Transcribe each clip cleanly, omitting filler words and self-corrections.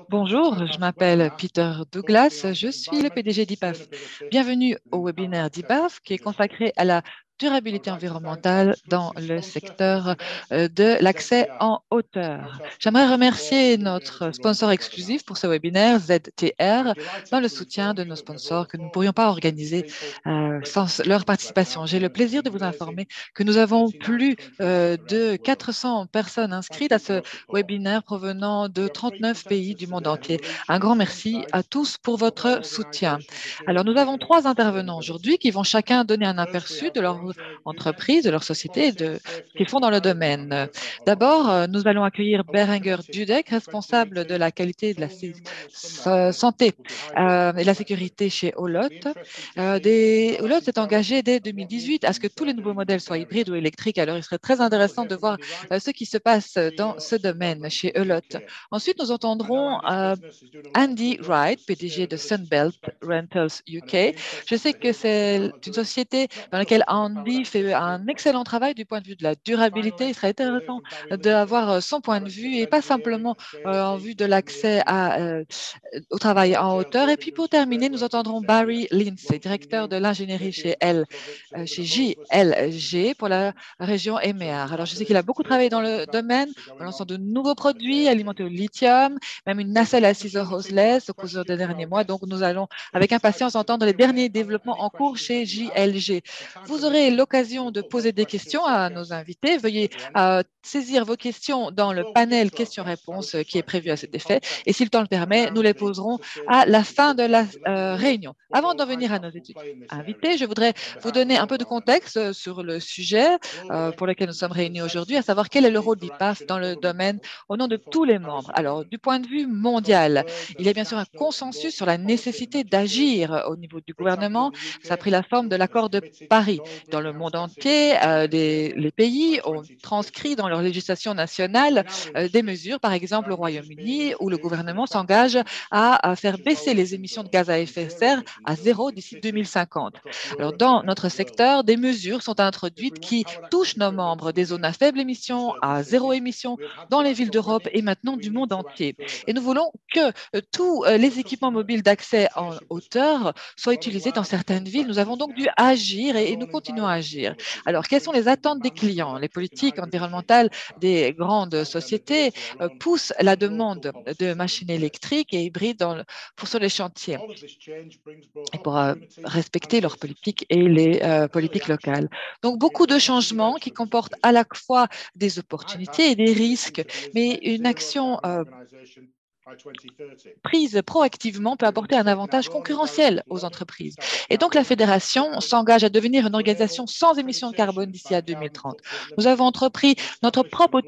Bonjour, je m'appelle Peter Douglas, je suis le PDG d'IPAF. Bienvenue au webinaire d'IPAF qui est consacré à la durabilité environnementale dans le secteur de l'accès en hauteur. J'aimerais remercier notre sponsor exclusif pour ce webinaire, ZTR, dans le soutien de nos sponsors que nous ne pourrions pas organiser sans leur participation. J'ai le plaisir de vous informer que nous avons plus de 400 personnes inscrites à ce webinaire provenant de 39 pays du monde entier. Un grand merci à tous pour votre soutien. Alors, nous avons trois intervenants aujourd'hui qui vont chacun donner un aperçu de leur entreprise, de leur société et de ce qu'ils font dans le domaine. D'abord, nous allons accueillir Berenger Dudek, responsable de la qualité et de la santé et la sécurité chez Olot. Olot s'est engagé dès 2018 à ce que tous les nouveaux modèles soient hybrides ou électriques. Alors, il serait très intéressant de voir ce qui se passe dans ce domaine chez Olot. Ensuite, nous entendrons Andy Wright, PDG de Sunbelt Rentals UK. Je sais que c'est une société dans laquelle Andy fait un excellent travail du point de vue de la durabilité. Il serait intéressant d'avoir son point de vue et pas simplement en vue de l'accès au travail en hauteur. Et puis pour terminer, nous entendrons Barry Lindsay, directeur de l'ingénierie chez JLG pour la région EMEAR. Alors je sais qu'il a beaucoup travaillé dans le domaine, en lançant de nouveaux produits alimentés au lithium, même une nacelle à ciseaux hostless au cours des derniers mois. Donc, nous allons avec impatience entendre les derniers développements en cours chez JLG. Vous aurez l'occasion de poser des questions à nos invités. Veuillez saisir vos questions dans le panel questions-réponses qui est prévu à cet effet. Et si le temps le permet, nous les poserons à la fin de la réunion. Avant d'en venir à nos invités, je voudrais vous donner un peu de contexte sur le sujet pour lequel nous sommes réunis aujourd'hui, à savoir quel est le rôle d'IPAF dans le domaine au nom de tous les membres. Alors, du point de vue mondial, il y a bien sûr un consensus sur la nécessité d'agir au niveau du gouvernement. Ça a pris la forme de l'accord de Paris. Dans le monde entier, les pays ont transcrit dans leur législation nationale des mesures, par exemple au Royaume-Uni, où le gouvernement s'engage à faire baisser les émissions de gaz à effet de serre à zéro d'ici 2050. Alors, dans notre secteur, des mesures sont introduites qui touchent nos membres des zones à faible émission, à zéro émission, dans les villes d'Europe et maintenant du monde entier. Et nous voulons que tous les équipements mobiles d'accès en hauteur soient utilisés dans certaines villes. Nous avons donc dû agir et nous continuons à agir. Alors, quelles sont les attentes des clients? Les politiques environnementales des grandes sociétés poussent la demande de machines électriques et hybrides sur les chantiers et pour respecter leurs politiques et les politiques locales. Donc, beaucoup de changements qui comportent à la fois des opportunités et des risques, mais une action prise proactivement peut apporter un avantage concurrentiel aux entreprises. Et donc, la Fédération s'engage à devenir une organisation sans émissions de carbone d'ici à 2030. Nous avons entrepris notre propre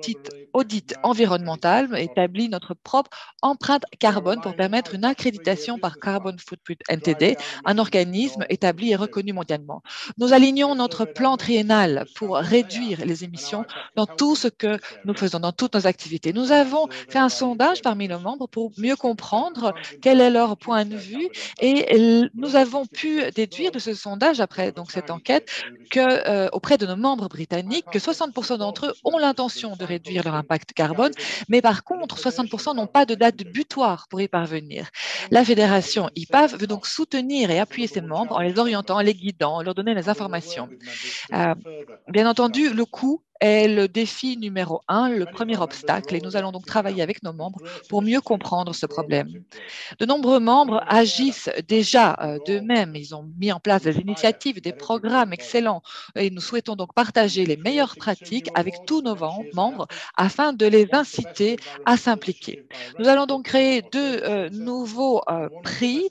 audit environnemental, établi notre propre empreinte carbone pour permettre une accréditation par Carbon Footprint NTD, un organisme établi et reconnu mondialement. Nous alignons notre plan triennal pour réduire les émissions dans tout ce que nous faisons, dans toutes nos activités. Nous avons fait un sondage parmi nos membres pour mieux comprendre quel est leur point de vue et nous avons pu déduire de ce sondage, après donc cette enquête, auprès de nos membres britanniques, que 60% d'entre eux ont l'intention de réduire leur impact carbone, mais par contre, 60% n'ont pas de date butoir pour y parvenir. La fédération IPAF veut donc soutenir et appuyer ses membres en les orientant, en les guidant, en leur donnant les informations. Bien entendu, le coût est le défi numéro un, le premier obstacle, et nous allons donc travailler avec nos membres pour mieux comprendre ce problème. De nombreux membres agissent déjà d'eux-mêmes. Ils ont mis en place des initiatives, des programmes excellents, et nous souhaitons donc partager les meilleures pratiques avec tous nos membres afin de les inciter à s'impliquer. Nous allons donc créer deux nouveaux prix,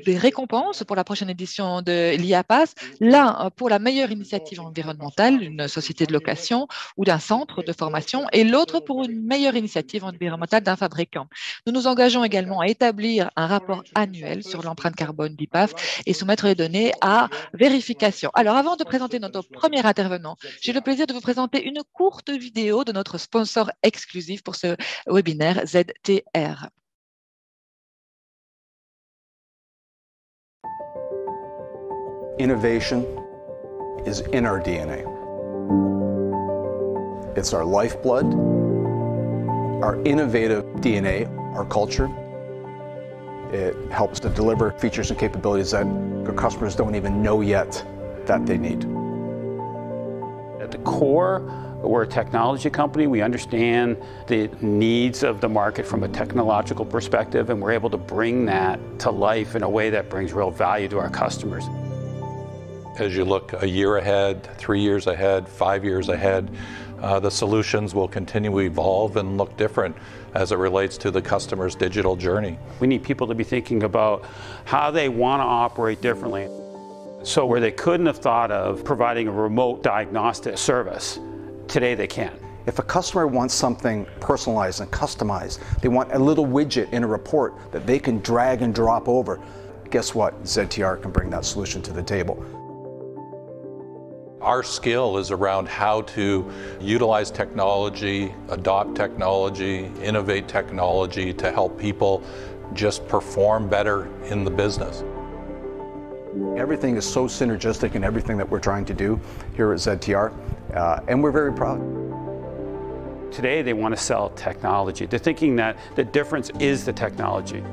des récompenses pour la prochaine édition de l'IAPAS, l'un pour la meilleure initiative environnementale d'une société de location ou d'un centre de formation et l'autre pour une meilleure initiative environnementale d'un fabricant. Nous nous engageons également à établir un rapport annuel sur l'empreinte carbone d'IPAF et soumettre les données à vérification. Alors, avant de présenter notre premier intervenant, j'ai le plaisir de vous présenter une courte vidéo de notre sponsor exclusif pour ce webinaire, ZTR. Innovation is in our DNA. It's our lifeblood. Our innovative DNA our culture. It helps to deliver features and capabilities that our customers don't even know yet that they need. At the core, we're a technology company. We understand the needs of the market from a technological perspective, and we're able to bring that to life in a way that brings real value to our customers. As you look a year ahead, 3 years ahead, 5 years ahead, the solutions will continue to evolve and look different as it relates to the customer's digital journey. We need people to be thinking about how they want to operate differently. So where they couldn't have thought of providing a remote diagnostic service, today they can. If a customer wants something personalized and customized, they want a little widget in a report that they can drag and drop over, guess what? ZTR can bring that solution to the table. Our skill is around how to utilize technology, adopt technology, innovate technology to help people just perform better in the business. Everything is so synergistic in everything that we're trying to do here at ZTR, and we're very proud. Today they want to sell technology. They're thinking that the difference is the technology.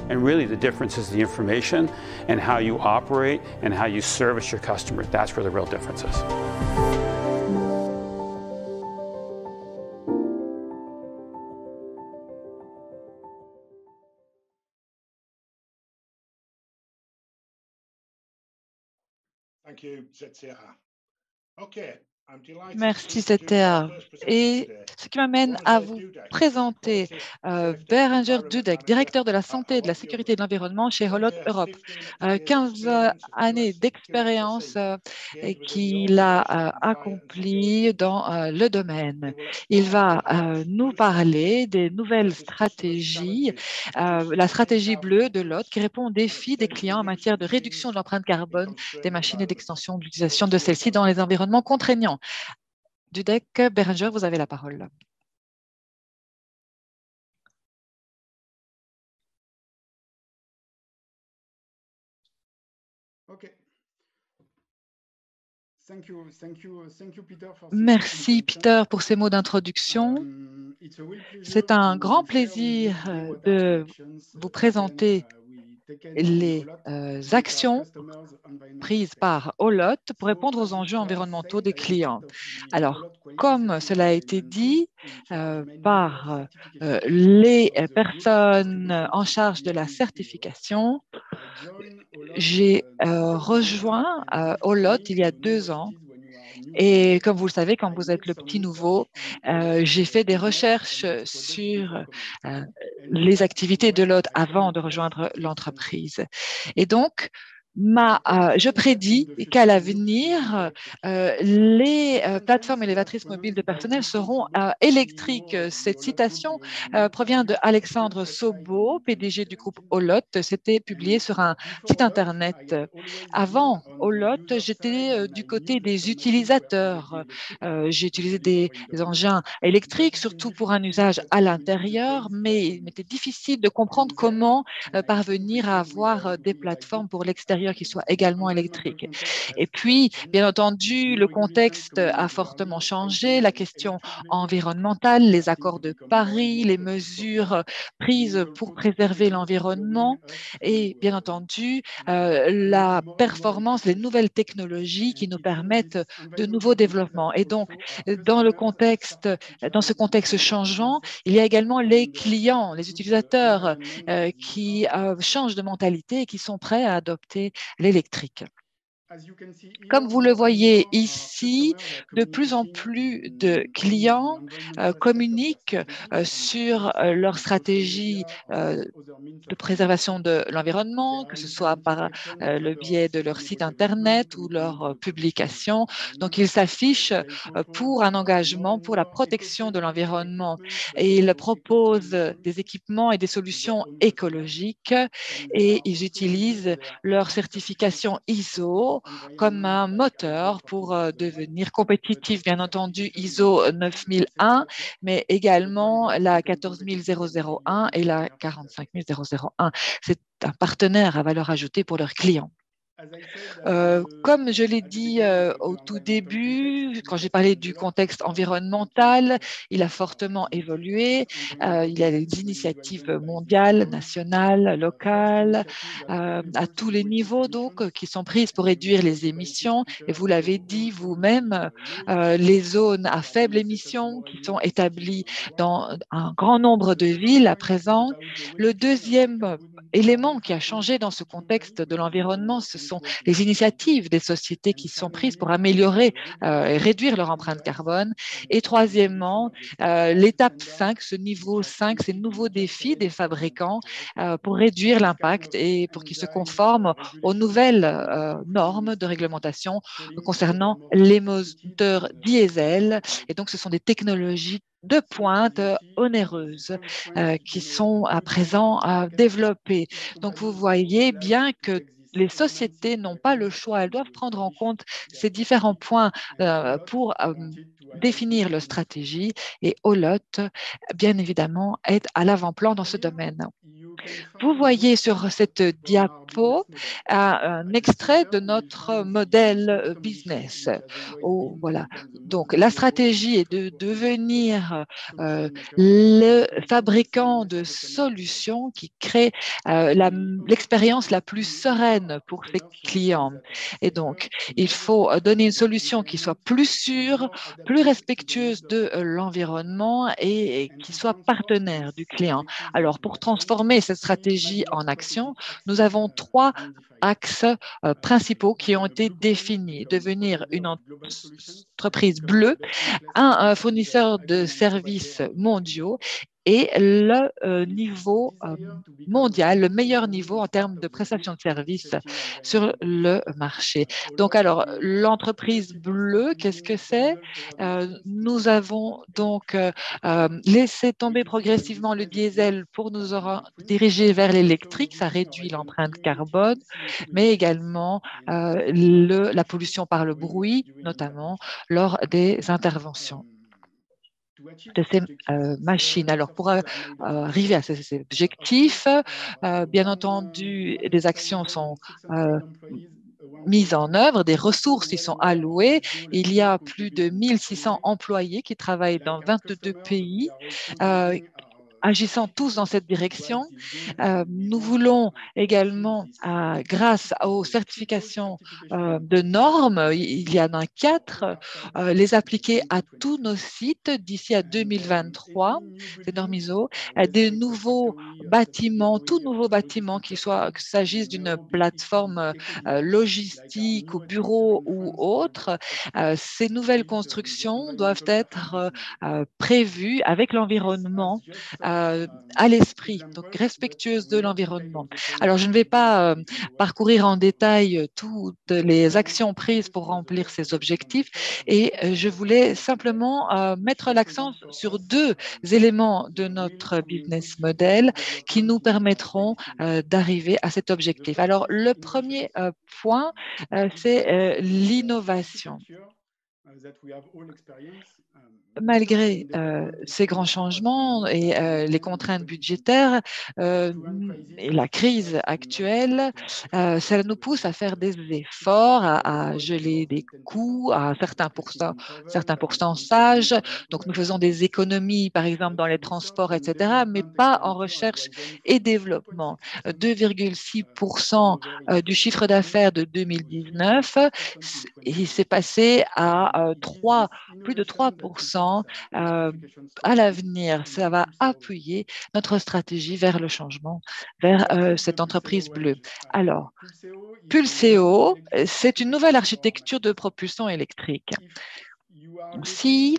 And really the difference is the information and how you operate and how you service your customer. That's where the real difference is. Thank you, ZTR. Okay. Merci ZTR. Et ce qui m'amène à vous présenter Berenger Dudek, directeur de la santé et de la sécurité de l'environnement chez Hollott Europe. 15 années d'expérience qu'il a accompli dans le domaine. Il va nous parler des nouvelles stratégies, la stratégie bleue de Hollott qui répond aux défis des clients en matière de réduction de l'empreinte carbone des machines et d'extension de l'utilisation de celles-ci dans les environnements contraignants. Dudek, Berenger, vous avez la parole. Merci Peter pour ces mots d'introduction. C'est un grand plaisir de vous présenter les actions prises par Hollott pour répondre aux enjeux environnementaux des clients. Alors, comme cela a été dit par les personnes en charge de la certification, j'ai rejoint Hollott il y a 2 ans. Et comme vous le savez, quand vous êtes le petit nouveau, j'ai fait des recherches sur les activités de Hollott avant de rejoindre l'entreprise. Et donc, je prédis qu'à l'avenir, les plateformes élévatrices mobiles de personnel seront électriques. Cette citation provient de Alexandre Sobo, PDG du groupe Hollott. C'était publié sur un site Internet. Avant Hollott, j'étais du côté des utilisateurs. J'ai utilisé des engins électriques, surtout pour un usage à l'intérieur, mais il m'était difficile de comprendre comment parvenir à avoir des plateformes pour l'extérieur qui soient également électriques. Et puis, bien entendu, le contexte a fortement changé, la question environnementale, les accords de Paris, les mesures prises pour préserver l'environnement et, bien entendu, la performance, les nouvelles technologies qui nous permettent de nouveaux développements. Et donc, dans ce contexte changeant, il y a également les clients, les utilisateurs qui changent de mentalité et qui sont prêts à adopter l'électrique. Comme vous le voyez ici, de plus en plus de clients communiquent sur leur stratégie de préservation de l'environnement, que ce soit par le biais de leur site Internet ou leurs publications. Donc, ils s'affichent pour un engagement pour la protection de l'environnement et ils proposent des équipements et des solutions écologiques et ils utilisent leur certification ISO comme un moteur pour devenir compétitif, bien entendu ISO 9001, mais également la 14001 et la 45001. C'est un partenaire à valeur ajoutée pour leurs clients. Comme je l'ai dit au tout début, quand j'ai parlé du contexte environnemental, il a fortement évolué. Il y a des initiatives mondiales, nationales, locales, à tous les niveaux donc, qui sont prises pour réduire les émissions. Et vous l'avez dit vous-même, les zones à faible émission qui sont établies dans un grand nombre de villes à présent. Le deuxième élément qui a changé dans ce contexte de l'environnement, ce sont les initiatives des sociétés qui sont prises pour améliorer et réduire leur empreinte carbone. Et troisièmement, l'étape 5, ce niveau 5, ces nouveaux défis des fabricants pour réduire l'impact et pour qu'ils se conforment aux nouvelles normes de réglementation concernant les moteurs diesel. Et donc, ce sont des technologies de pointe onéreuses qui sont à présent développées. Donc, vous voyez bien que les sociétés n'ont pas le choix, elles doivent prendre en compte ces différents points pour définir leur stratégie et Olot, bien évidemment, est à l'avant-plan dans ce domaine. Vous voyez sur cette diapo un extrait de notre modèle business. Oh, voilà. Donc, la stratégie est de devenir le fabricant de solutions qui crée l'expérience la plus sereine pour ses clients. Et donc, il faut donner une solution qui soit plus sûre, plus respectueuse de l'environnement et qui soit partenaire du client. Alors, pour transformer cette stratégie en action, nous avons trois axes principaux qui ont été définis. Devenir une entreprise bleue, un fournisseur de services mondiaux et le niveau mondial, le meilleur niveau en termes de prestation de services sur le marché. Donc, alors, l'entreprise bleue, qu'est-ce que c'est? Nous avons donc laissé tomber progressivement le diesel pour nous diriger vers l'électrique. Ça réduit l'empreinte carbone, mais également la pollution par le bruit, notamment lors des interventions de ces machines. Alors, pour arriver à ces objectifs, bien entendu, des actions sont mises en œuvre, des ressources y sont allouées. Il y a plus de 1600 employés qui travaillent dans 22 pays. Agissant tous dans cette direction. Nous voulons également, grâce aux certifications de normes, il y en a 4, les appliquer à tous nos sites d'ici à 2023, ces normes ISO, des nouveaux bâtiments, tout nouveau bâtiment, qu'il s'agisse d'une plateforme logistique ou bureau ou autre. Ces nouvelles constructions doivent être prévues avec l'environnement à l'esprit, donc respectueuse de l'environnement. Alors, je ne vais pas parcourir en détail toutes les actions prises pour remplir ces objectifs et je voulais simplement mettre l'accent sur 2 éléments de notre business model qui nous permettront d'arriver à cet objectif. Alors, le premier point, c'est l'innovation. Malgré ces grands changements et les contraintes budgétaires et la crise actuelle, ça nous pousse à faire des efforts, à geler des coûts à certains pourcentages. Donc, nous faisons des économies, par exemple, dans les transports, etc., mais pas en recherche et développement. 2,6% du chiffre d'affaires de 2019, il s'est passé à plus de 3% à l'avenir. Ça va appuyer notre stratégie vers le changement, vers cette entreprise bleue. Alors, Pulseo, c'est une nouvelle architecture de propulsion électrique. Si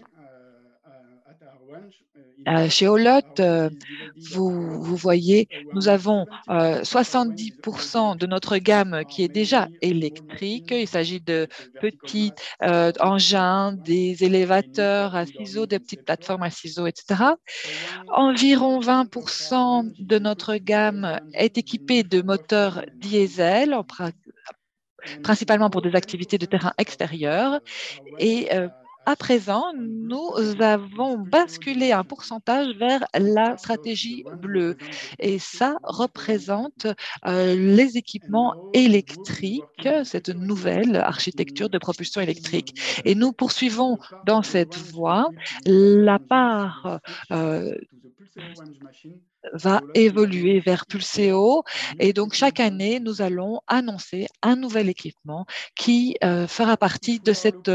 chez Olot, vous voyez, nous avons 70% de notre gamme qui est déjà électrique. Il s'agit de petits engins, des élévateurs à ciseaux, des petites plateformes à ciseaux, etc. Environ 20% de notre gamme est équipée de moteurs diesel, principalement pour des activités de terrain extérieur. Et à présent, nous avons basculé un pourcentage vers la stratégie bleue et ça représente les équipements électriques, cette nouvelle architecture de propulsion électrique. Et nous poursuivons dans cette voie. La part va évoluer vers Pulseo et donc chaque année, nous allons annoncer un nouvel équipement qui fera partie de cette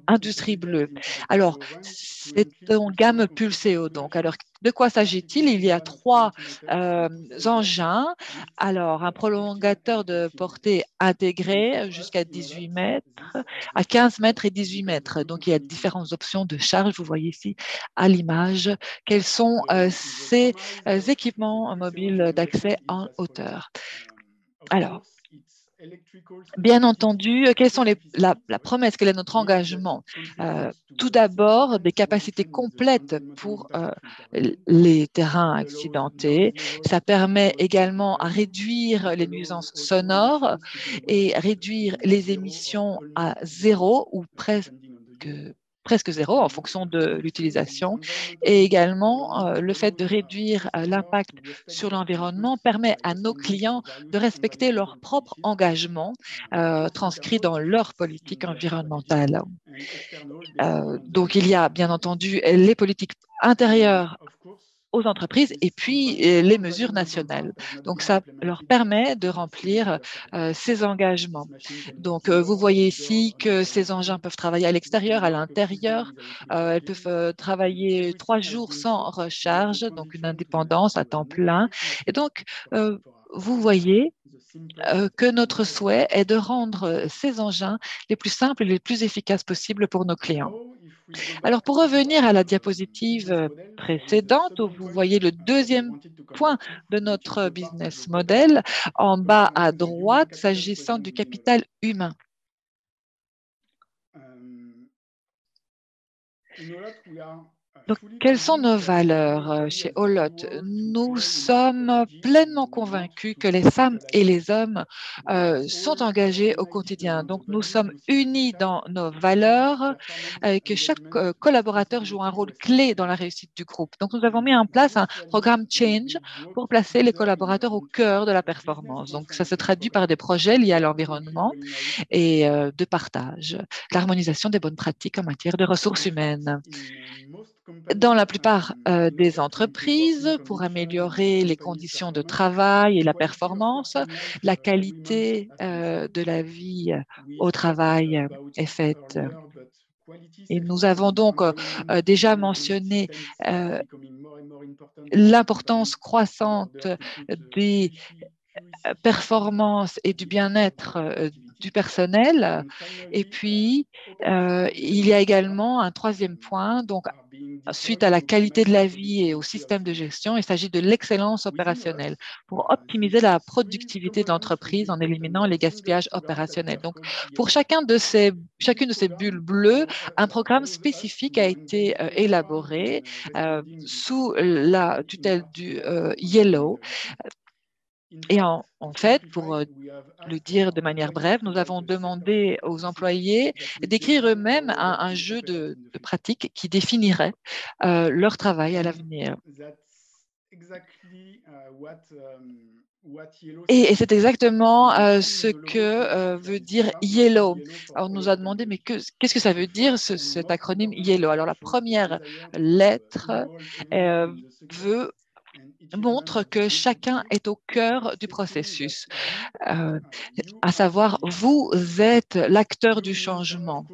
industrie bleue. Alors, c'est en gamme Pulseo. Donc, alors, de quoi s'agit-il? Il y a trois engins. Alors, un prolongateur de portée intégré jusqu'à 18 mètres, à 15 mètres et 18 mètres. Donc, il y a différentes options de charge. Vous voyez ici à l'image quels sont ces équipements mobiles d'accès en hauteur. Alors, bien entendu, quelles sont la promesse, quel est notre engagement? Tout d'abord, des capacités complètes pour les terrains accidentés. Ça permet également à réduire les nuisances sonores et réduire les émissions à zéro ou presque zéro en fonction de l'utilisation. Et également, le fait de réduire l'impact sur l'environnement permet à nos clients de respecter leurs propres engagements transcrits dans leur politique environnementale. Donc, il y a bien entendu les politiques intérieures aux entreprises et puis les mesures nationales. Donc, ça leur permet de remplir ces engagements. Donc, vous voyez ici que ces engins peuvent travailler à l'extérieur, à l'intérieur. Elles peuvent travailler 3 jours sans recharge, donc une indépendance à temps plein. Et donc, vous voyez que notre souhait est de rendre ces engins les plus simples et les plus efficaces possibles pour nos clients. Alors, pour revenir à la diapositive précédente, où vous voyez le deuxième point de notre business model, en bas à droite, s'agissant du capital humain. Donc, quelles sont nos valeurs chez Olot? Nous sommes pleinement convaincus que les femmes et les hommes sont engagés au quotidien. Donc, nous sommes unis dans nos valeurs, que chaque collaborateur joue un rôle clé dans la réussite du groupe. Donc, nous avons mis en place un programme Change pour placer les collaborateurs au cœur de la performance. Donc, ça se traduit par des projets liés à l'environnement et de partage, l'harmonisation des bonnes pratiques en matière de ressources humaines. Dans la plupart des entreprises, pour améliorer les conditions de travail et la performance, la qualité de la vie au travail est faite. Et nous avons donc déjà mentionné l'importance croissante des performances et du bien-être du personnel. Et puis, il y a également un troisième point, donc suite à la qualité de la vie et au système de gestion, il s'agit de l'excellence opérationnelle pour optimiser la productivité de l'entreprise en éliminant les gaspillages opérationnels. Donc, pour chacune de ces bulles bleues, un programme spécifique a été élaboré sous la tutelle du Yellow. Et en fait, pour le dire de manière brève, nous avons demandé aux employés d'écrire eux-mêmes un jeu de pratique qui définirait leur travail à l'avenir. Et c'est exactement ce que veut dire Yellow. Alors, on nous a demandé, mais qu'est-ce que ça veut dire, cet acronyme Yellow? Alors, la première lettre montre que chacun est au cœur du processus, à savoir, vous êtes l'acteur du changement.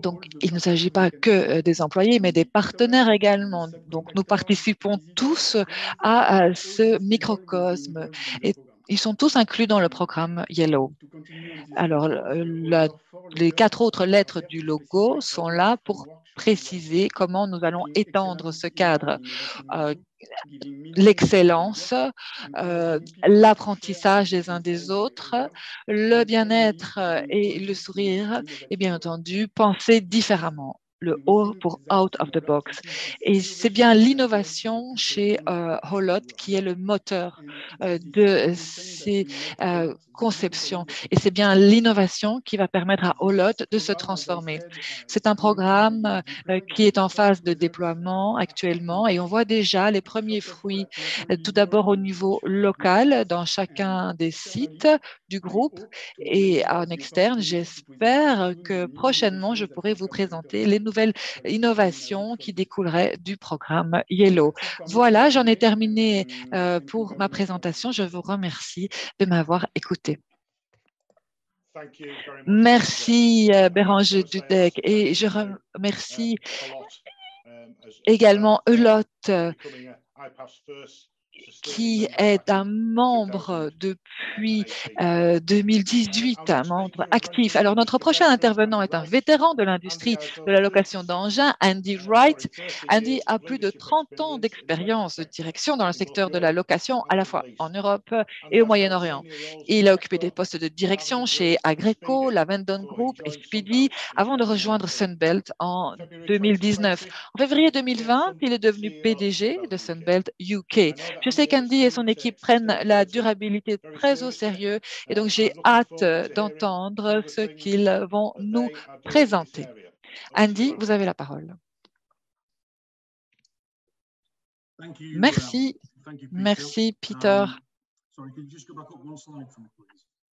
Donc, il ne s'agit pas que des employés, mais des partenaires également. Donc, nous participons tous à ce microcosme et ils sont tous inclus dans le programme Yellow. Alors, les 4 autres lettres du logo sont là pour préciser comment nous allons étendre ce cadre. L'excellence, l'apprentissage des uns des autres, le bien-être et le sourire, et bien entendu, penser différemment. le O pour out of the box. Et c'est bien l'innovation chez Hollott qui est le moteur de ces conceptions. Et c'est bien l'innovation qui va permettre à Hollott de se transformer. C'est un programme qui est en phase de déploiement actuellement et on voit déjà les premiers fruits, tout d'abord au niveau local dans chacun des sites du groupe et en externe. J'espère que prochainement, je pourrai vous présenter les nouvelles innovations qui découleraient du programme Yellow. Voilà, j'en ai terminé pour ma présentation. Je vous remercie de m'avoir écouté. Merci Béranger Dudek et je remercie également Hollott qui est un membre depuis 2018, un membre actif. Alors, notre prochain intervenant est un vétéran de l'industrie de la location d'engins, Andy Wright. Andy a plus de 30 ans d'expérience de direction dans le secteur de la location, à la fois en Europe et au Moyen-Orient. Il a occupé des postes de direction chez Agreco, la Vendon Group et Speedy avant de rejoindre Sunbelt en 2019. En février 2020, il est devenu PDG de Sunbelt UK. Je sais qu'Andy et son équipe prennent la durabilité très au sérieux et donc j'ai hâte d'entendre ce qu'ils vont nous présenter. Andy, vous avez la parole. Merci. Merci, Peter.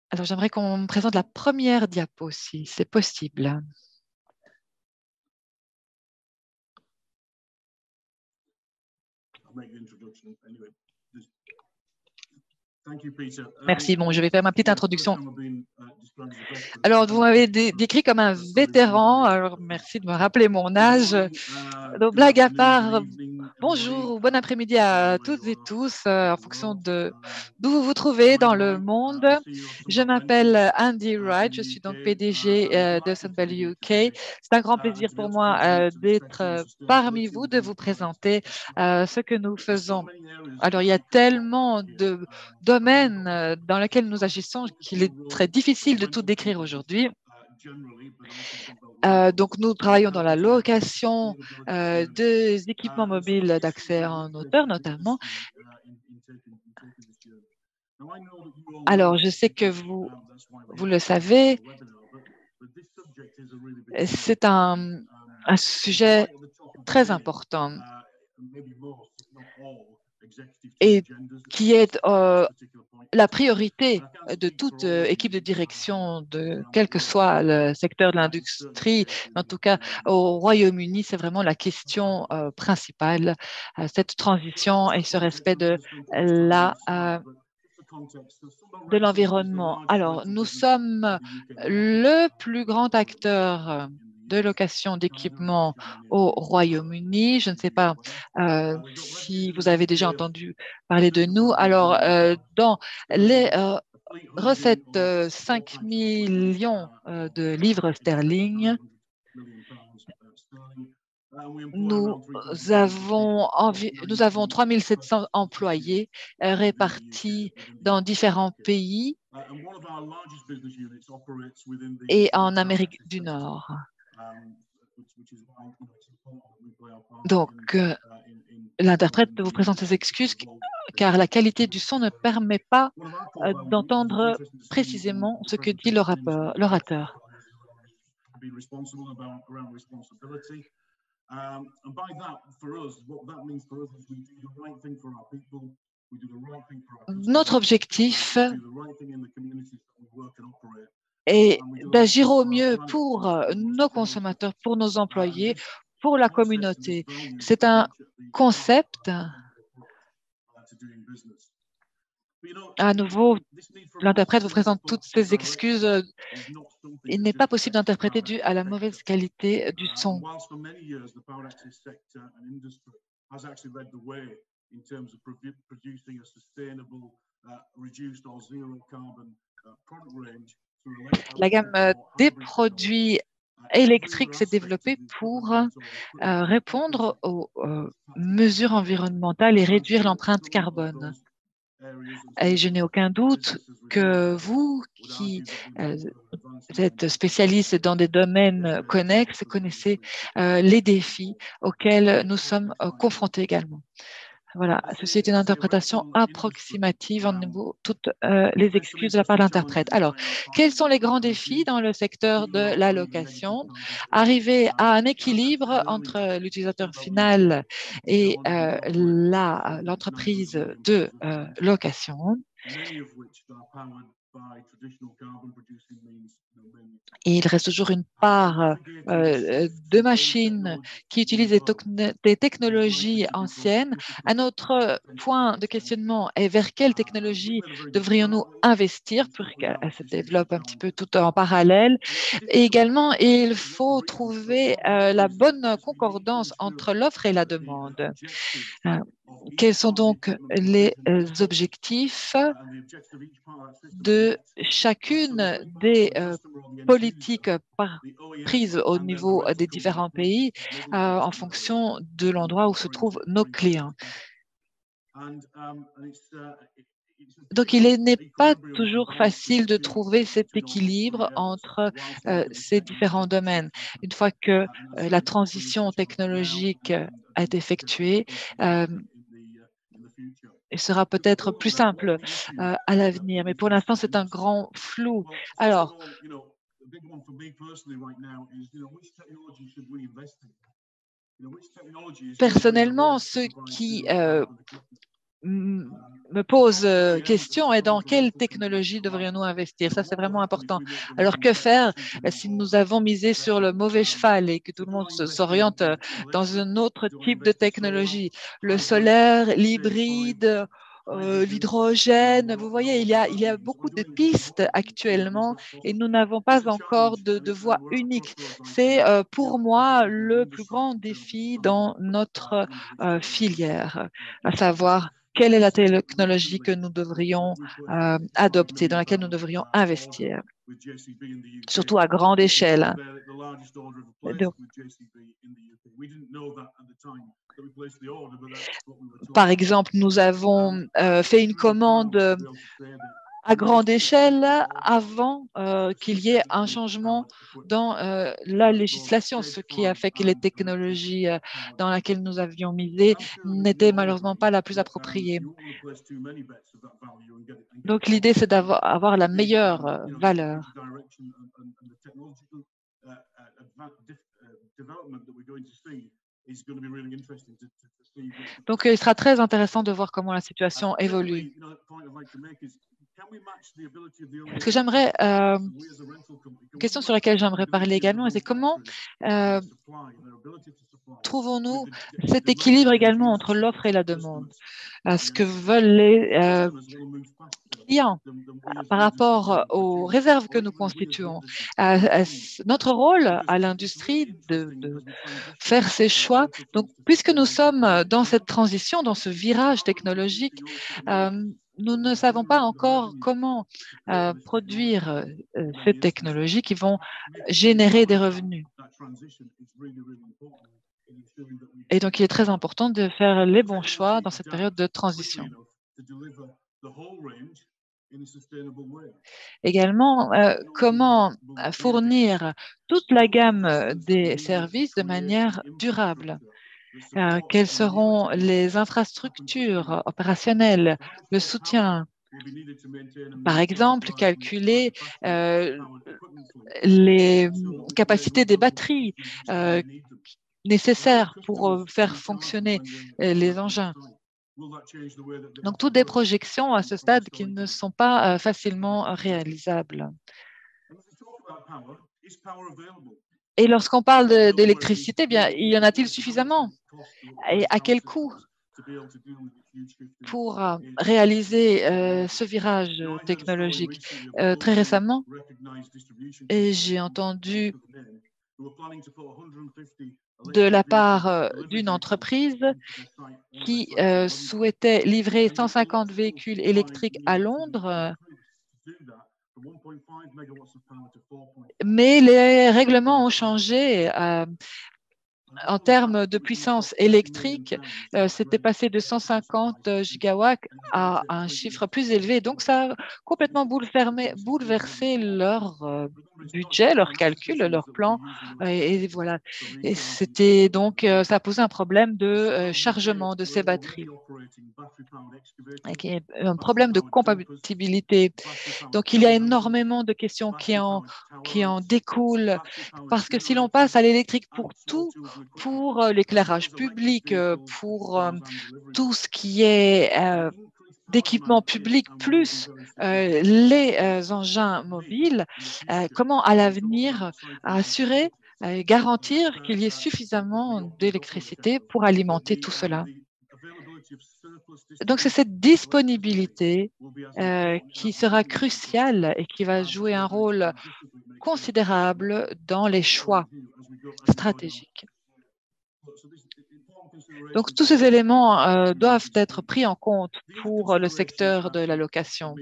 Alors, j'aimerais qu'on me présente la première diapo, si c'est possible. Merci. Bon, je vais faire ma petite introduction. Alors, vous m'avez décrit comme un vétéran. Alors, merci de me rappeler mon âge. Donc, blague à part, bonjour ou bon après-midi à toutes et tous, en fonction de d'où vous vous trouvez dans le monde. Je m'appelle Andy Wright. Je suis donc PDG de Sunbelt UK. C'est un grand plaisir pour moi d'être parmi vous, de vous présenter ce que nous faisons. Alors, il y a tellement de domaines dans lesquels nous agissons qu'il est très difficile de tout décrire aujourd'hui. Donc, nous travaillons dans la location des équipements mobiles d'accès en hauteur, notamment. Alors, je sais que vous le savez, c'est un sujet très important et qui est la priorité de toute équipe de direction, quel que soit le secteur de l'industrie. En tout cas, au Royaume-Uni, c'est vraiment la question principale, cette transition et ce respect de l'environnement. Alors, nous sommes le plus grand acteur de location d'équipements au Royaume-Uni. Je ne sais pas si vous avez déjà entendu parler de nous. Alors, dans les recettes 5 millions de livres sterling, nous avons 3700 employés répartis dans différents pays et en Amérique du Nord. Donc, l'interprète vous présente ses excuses car la qualité du son ne permet pas d'entendre précisément ce que dit l'orateur. Notre objectif est d'agir au mieux pour nos consommateurs, pour nos employés, pour la communauté. C'est un concept. À nouveau, l'interprète vous présente toutes ses excuses. Il n'est pas possible d'interpréter dû à la mauvaise qualité du son. La gamme des produits électriques s'est développée pour répondre aux mesures environnementales et réduire l'empreinte carbone. Et je n'ai aucun doute que vous, qui êtes spécialistes dans des domaines connexes, connaissez les défis auxquels nous sommes confrontés également. Voilà, ceci est une interprétation approximative, en nouveau toutes les excuses de la part de l'interprète. Alors, quels sont les grands défis dans le secteur de la location? Arriver à un équilibre entre l'utilisateur final et l'entreprise de location. Et il reste toujours une part de machines qui utilisent des technologies anciennes. Un autre point de questionnement est vers quelle technologie devrions-nous investir pour qu'elle se développe un petit peu tout en parallèle. Et également, il faut trouver la bonne concordance entre l'offre et la demande. Quels sont donc les objectifs de chacune des politiques prises au niveau des différents pays en fonction de l'endroit où se trouvent nos clients? Donc, il n'est pas toujours facile de trouver cet équilibre entre ces différents domaines. Une fois que la transition technologique est effectuée, il sera peut-être plus simple à l'avenir, mais pour l'instant, c'est un grand flou. Alors, personnellement, ce qui me pose question est dans quelle technologie devrions-nous investir? Ça, c'est vraiment important. Alors, que faire si nous avons misé sur le mauvais cheval et que tout le monde s'oriente dans un autre type de technologie? Le solaire, l'hybride, l'hydrogène, vous voyez, il y a beaucoup de pistes actuellement et nous n'avons pas encore de voie unique. C'est pour moi le plus grand défi dans notre filière, à savoir quelle est la technologie que nous devrions adopter, dans laquelle nous devrions investir, surtout à grande échelle. Donc, par exemple, nous avons fait une commande à grande échelle avant qu'il y ait un changement dans la législation, ce qui a fait que les technologies dans lesquelles nous avions misé n'étaient malheureusement pas la plus appropriée. Donc, l'idée, c'est d'avoir la meilleure valeur. Donc, il sera très intéressant de voir comment la situation évolue. Ce que j'aimerais, une question sur laquelle j'aimerais parler également, c'est comment trouvons-nous cet équilibre également entre l'offre et la demande? Ce que veulent les clients par rapport aux réserves que nous constituons. Notre rôle à l'industrie de faire ses choix. Donc, puisque nous sommes dans cette transition, dans ce virage technologique, nous ne savons pas encore comment produire ces technologies qui vont générer des revenus. Et donc, il est très important de faire les bons choix dans cette période de transition. Également, comment fournir toute la gamme des services de manière durable? Quelles seront les infrastructures opérationnelles, le soutien? Par exemple, calculer les capacités des batteries nécessaires pour faire fonctionner les engins. Donc, toutes des projections à ce stade qui ne sont pas facilement réalisables. Et lorsqu'on parle d'électricité, bien, y en a-t-il suffisamment? Et à quel coût pour réaliser ce virage technologique? Très récemment, j'ai entendu de la part d'une entreprise qui souhaitait livrer 150 véhicules électriques à Londres, mais les règlements ont changé. en termes de puissance électrique, c'était passé de 150 gigawatts à un chiffre plus élevé. Donc, ça a complètement bouleversé leur budget, leurs calculs, leur plan. Et voilà. Et c'était donc, ça a posé un problème de chargement de ces batteries, et un problème de compatibilité. Donc, il y a énormément de questions qui en découlent, parce que si l'on passe à l'électrique pour tout, pour l'éclairage public, pour tout ce qui est d'équipement public, plus les engins mobiles, comment à l'avenir assurer, garantir qu'il y ait suffisamment d'électricité pour alimenter tout cela? Donc, c'est cette disponibilité qui sera cruciale et qui va jouer un rôle considérable dans les choix stratégiques. Donc, tous ces éléments doivent être pris en compte pour le secteur de la location.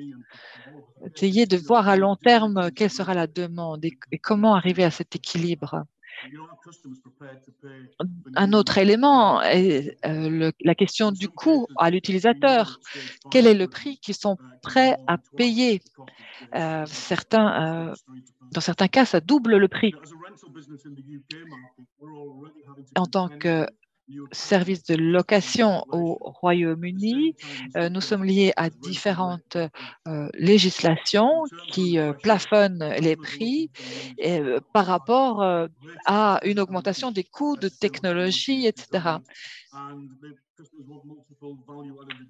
Essayer de voir à long terme quelle sera la demande et comment arriver à cet équilibre. Un autre élément est la question du coût à l'utilisateur. Quel est le prix qu'ils sont prêts à payer? Dans certains cas, ça double le prix. En tant que service de location au Royaume-Uni, nous sommes liés à différentes législations qui plafonnent les prix par rapport à une augmentation des coûts de technologie, etc.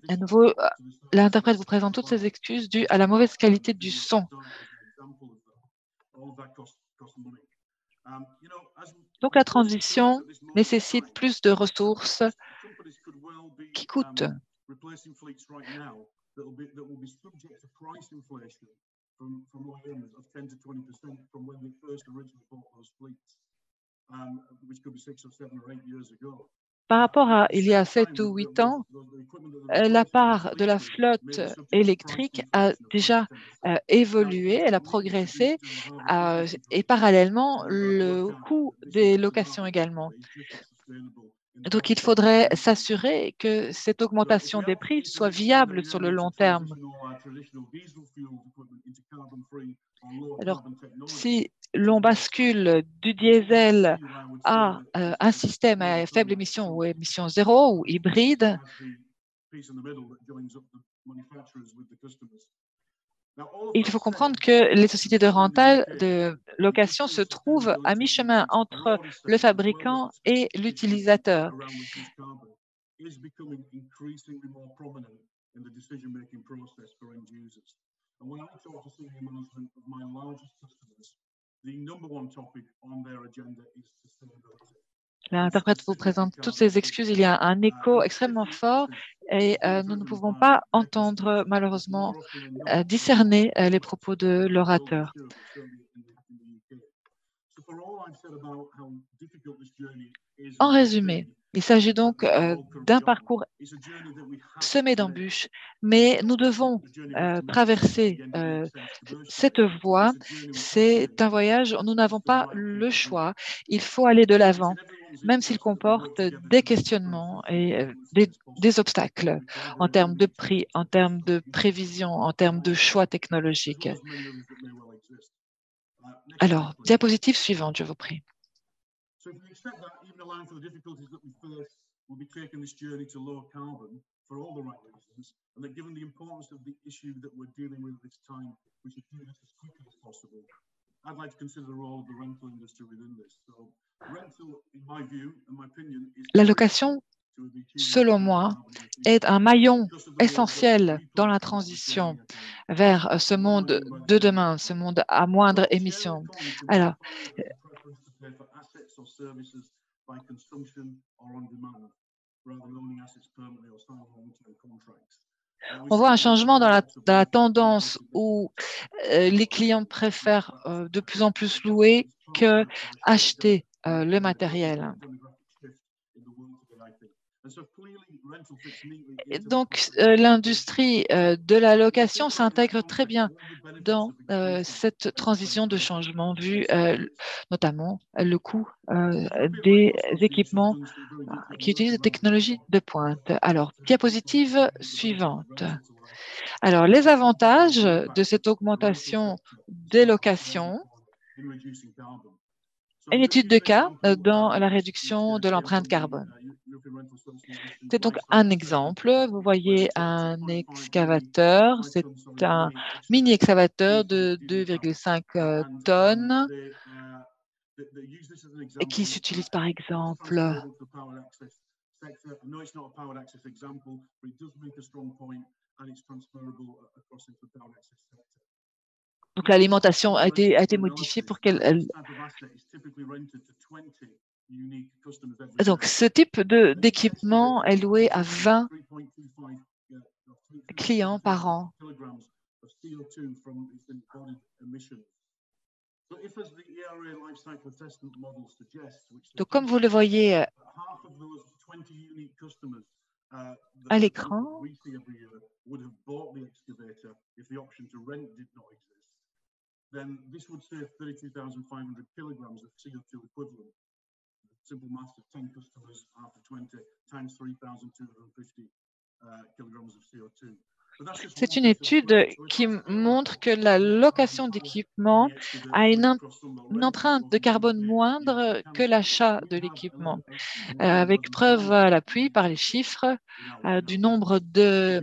À nouveau, l'interprète vous présente toutes ses excuses dues à la mauvaise qualité du son. Donc, la transition nécessite plus de ressources qui coûtent. Par rapport à il y a 7 ou 8 ans, la part de la flotte électrique a déjà évolué, elle a progressé et parallèlement, le coût des locations également. Donc, il faudrait s'assurer que cette augmentation des prix soit viable sur le long terme. Alors, si l'on bascule du diesel à un système à faible émission ou émission zéro ou hybride, il faut comprendre que les sociétés de location se trouvent à mi-chemin entre le fabricant et l'utilisateur. L'interprète vous présente toutes ses excuses. Il y a un écho extrêmement fort et nous ne pouvons pas entendre, malheureusement, discerner les propos de l'orateur. En résumé, il s'agit donc d'un parcours semé d'embûches, mais nous devons traverser cette voie. C'est un voyage, nous n'avons pas le choix. Il faut aller de l'avant, même s'il comporte des questionnements et des obstacles en termes de prix, en termes de prévision, en termes de choix technologiques. Alors, diapositive suivante, je vous prie. La location, selon moi, est un maillon essentiel dans la transition vers ce monde de demain, ce monde à moindre émission. Alors, on voit un changement dans la tendance où les clients préfèrent de plus en plus louer que acheter le matériel. Et donc, l'industrie de la location s'intègre très bien dans cette transition de changement, vu notamment le coût des équipements qui utilisent des technologies de pointe. Alors, diapositive suivante. Alors, les avantages de cette augmentation des locations. Une étude de cas dans la réduction de l'empreinte carbone. C'est donc un exemple. Vous voyez un excavateur. C'est un mini-excavateur de 2,5 tonnes et qui s'utilise par exemple donc l'alimentation a été modifiée pour qu'elle... Donc ce type d'équipement est loué à 20 clients par an. Donc comme vous le voyez à l'écran, then this would save 32,500 kilograms of CO2 equivalent. Simple math of 10 customers after 20 times 3,250 kilograms of CO2. C'est une étude qui montre que la location d'équipement a une empreinte de carbone moindre que l'achat de l'équipement, avec preuve à l'appui par les chiffres du nombre de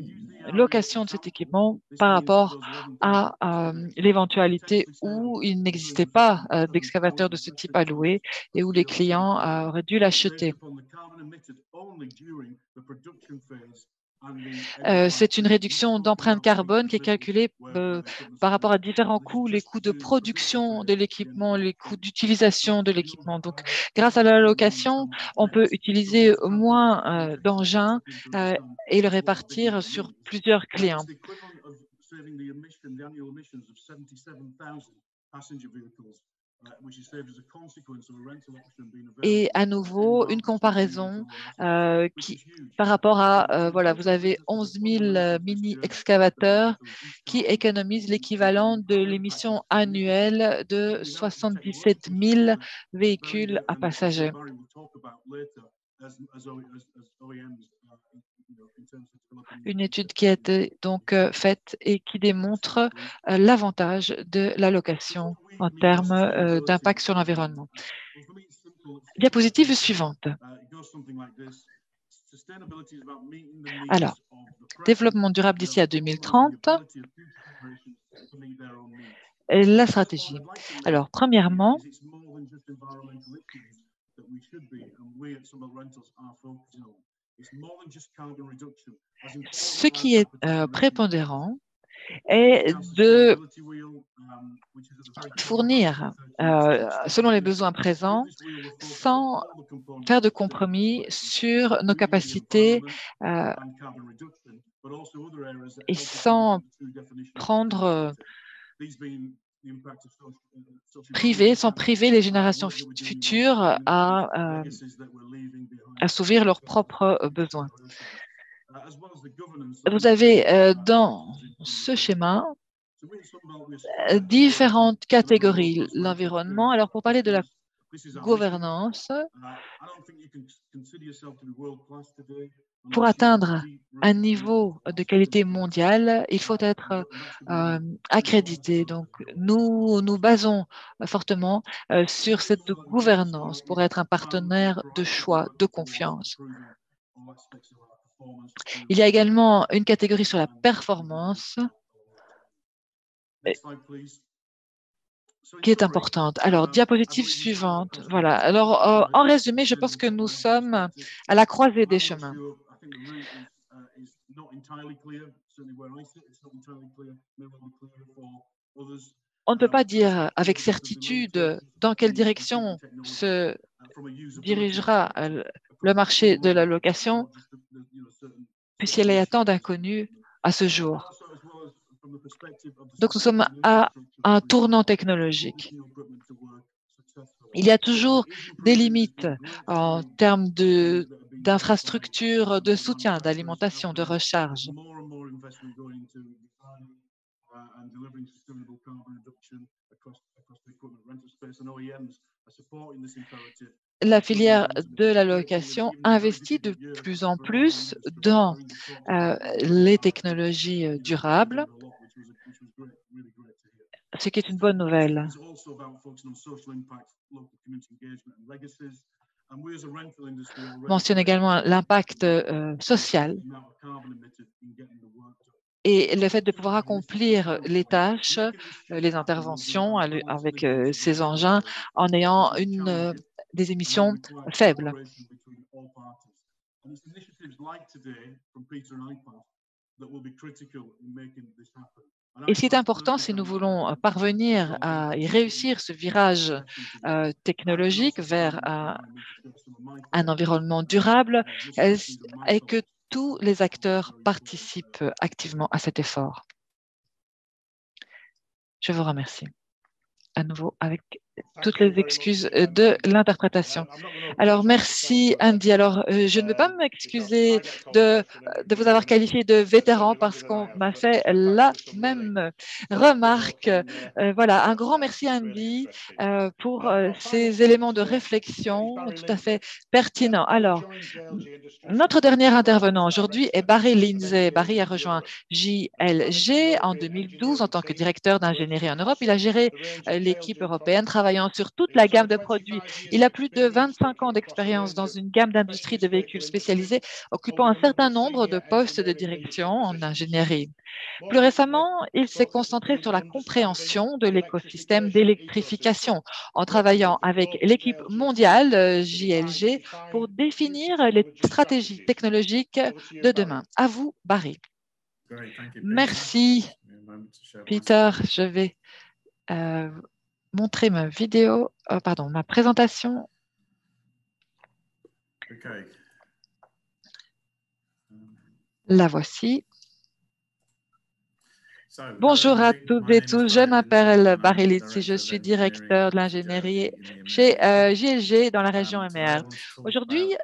locations de cet équipement par rapport à l'éventualité où il n'existait pas d'excavateur de ce type à louer et où les clients auraient dû l'acheter. C'est une réduction d'empreinte carbone qui est calculée par rapport à différents coûts, les coûts de production de l'équipement, les coûts d'utilisation de l'équipement. Donc, grâce à la location, on peut utiliser moins d'engins et le répartir sur plusieurs clients. Et à nouveau, une comparaison par rapport à, voilà, vous avez 11 000 mini-excavateurs qui économisent l'équivalent de l'émission annuelle de 77 000 véhicules à passagers. Une étude qui a été donc faite et qui démontre l'avantage de la location en termes d'impact sur l'environnement. Diapositive suivante. Alors, développement durable d'ici à 2030 et la stratégie. Alors, premièrement, ce qui est prépondérant est de fournir, selon les besoins présents, sans faire de compromis sur nos capacités et sans priver les générations futures à assouvir leurs propres besoins. Vous avez dans ce schéma différentes catégories. L'environnement, alors pour parler de la gouvernance, pour atteindre un niveau de qualité mondiale, il faut être accrédité. Donc, nous nous basons fortement sur cette gouvernance pour être un partenaire de choix, de confiance. Il y a également une catégorie sur la performance qui est importante. Alors, diapositive suivante. Voilà. Alors, en résumé, je pense que nous sommes à la croisée des chemins. On ne peut pas dire avec certitude dans quelle direction se dirigera le marché de la location, puisqu'il y a tant d'inconnus à ce jour. Donc, nous sommes à un tournant technologique. Il y a toujours des limites en termes d'infrastructures de soutien, d'alimentation, de recharge. sustainable carbon reduction across the equipment rental space, and OEMs are supporting this imperative. La filière de la location investit de plus en plus dans les technologies durables, ce qui est une bonne nouvelle. Mentionne également l'impact social et le fait de pouvoir accomplir les tâches, les interventions avec ces engins en ayant des émissions faibles. Et ce qui est important, si nous voulons parvenir à y réussir ce virage technologique vers un environnement durable, est que tous les acteurs participent activement à cet effort. Je vous remercie à nouveau avec toutes les excuses de l'interprétation. Alors, merci Andy. Alors, je ne veux pas m'excuser de vous avoir qualifié de vétéran parce qu'on m'a fait la même remarque. Voilà, un grand merci Andy pour ces éléments de réflexion tout à fait pertinents. Alors, notre dernier intervenant aujourd'hui est Barry Lindsay. Barry a rejoint JLG en 2012 en tant que directeur d'ingénierie en Europe. Il a géré l'équipe européenne travaillant sur toute la gamme de produits. Il a plus de 25 ans d'expérience dans une gamme d'industries de véhicules spécialisés, occupant un certain nombre de postes de direction en ingénierie. Plus récemment, il s'est concentré sur la compréhension de l'écosystème d'électrification en travaillant avec l'équipe mondiale JLG pour définir les stratégies technologiques de demain. À vous, Barry. Merci, Peter. Je vais montrer ma vidéo, pardon, ma présentation. La voici. Bonjour à toutes et tous, je m'appelle Barry Lindsay, je suis directeur de l'ingénierie chez JLG dans la région MER. Aujourd'hui,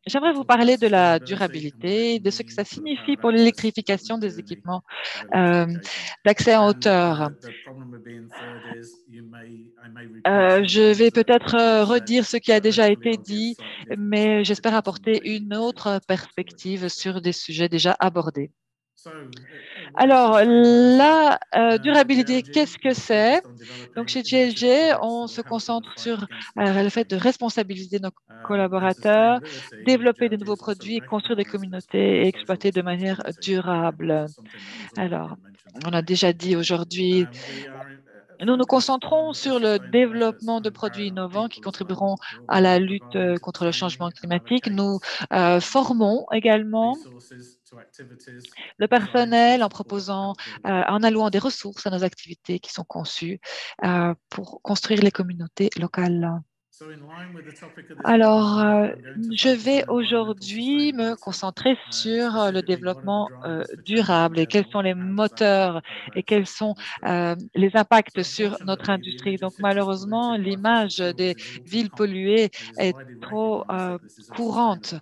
j'aimerais vous parler de la durabilité, de ce que ça signifie pour l'électrification des équipements d'accès en hauteur. Je vais peut-être redire ce qui a déjà été dit, mais j'espère apporter une autre perspective sur des sujets déjà abordés. Alors, la durabilité, qu'est-ce que c'est? Donc, chez JLG, on se concentre sur le fait de responsabiliser nos collaborateurs, développer de nouveaux produits, construire des communautés et exploiter de manière durable. Alors, on a déjà dit aujourd'hui, nous nous concentrons sur le développement de produits innovants qui contribueront à la lutte contre le changement climatique. Nous formons également le personnel en proposant, en allouant des ressources à nos activités qui sont conçues pour construire les communautés locales. Alors, je vais aujourd'hui me concentrer sur le développement durable et quels sont les moteurs et quels sont les impacts sur notre industrie. Donc, malheureusement, l'image des villes polluées est trop courante.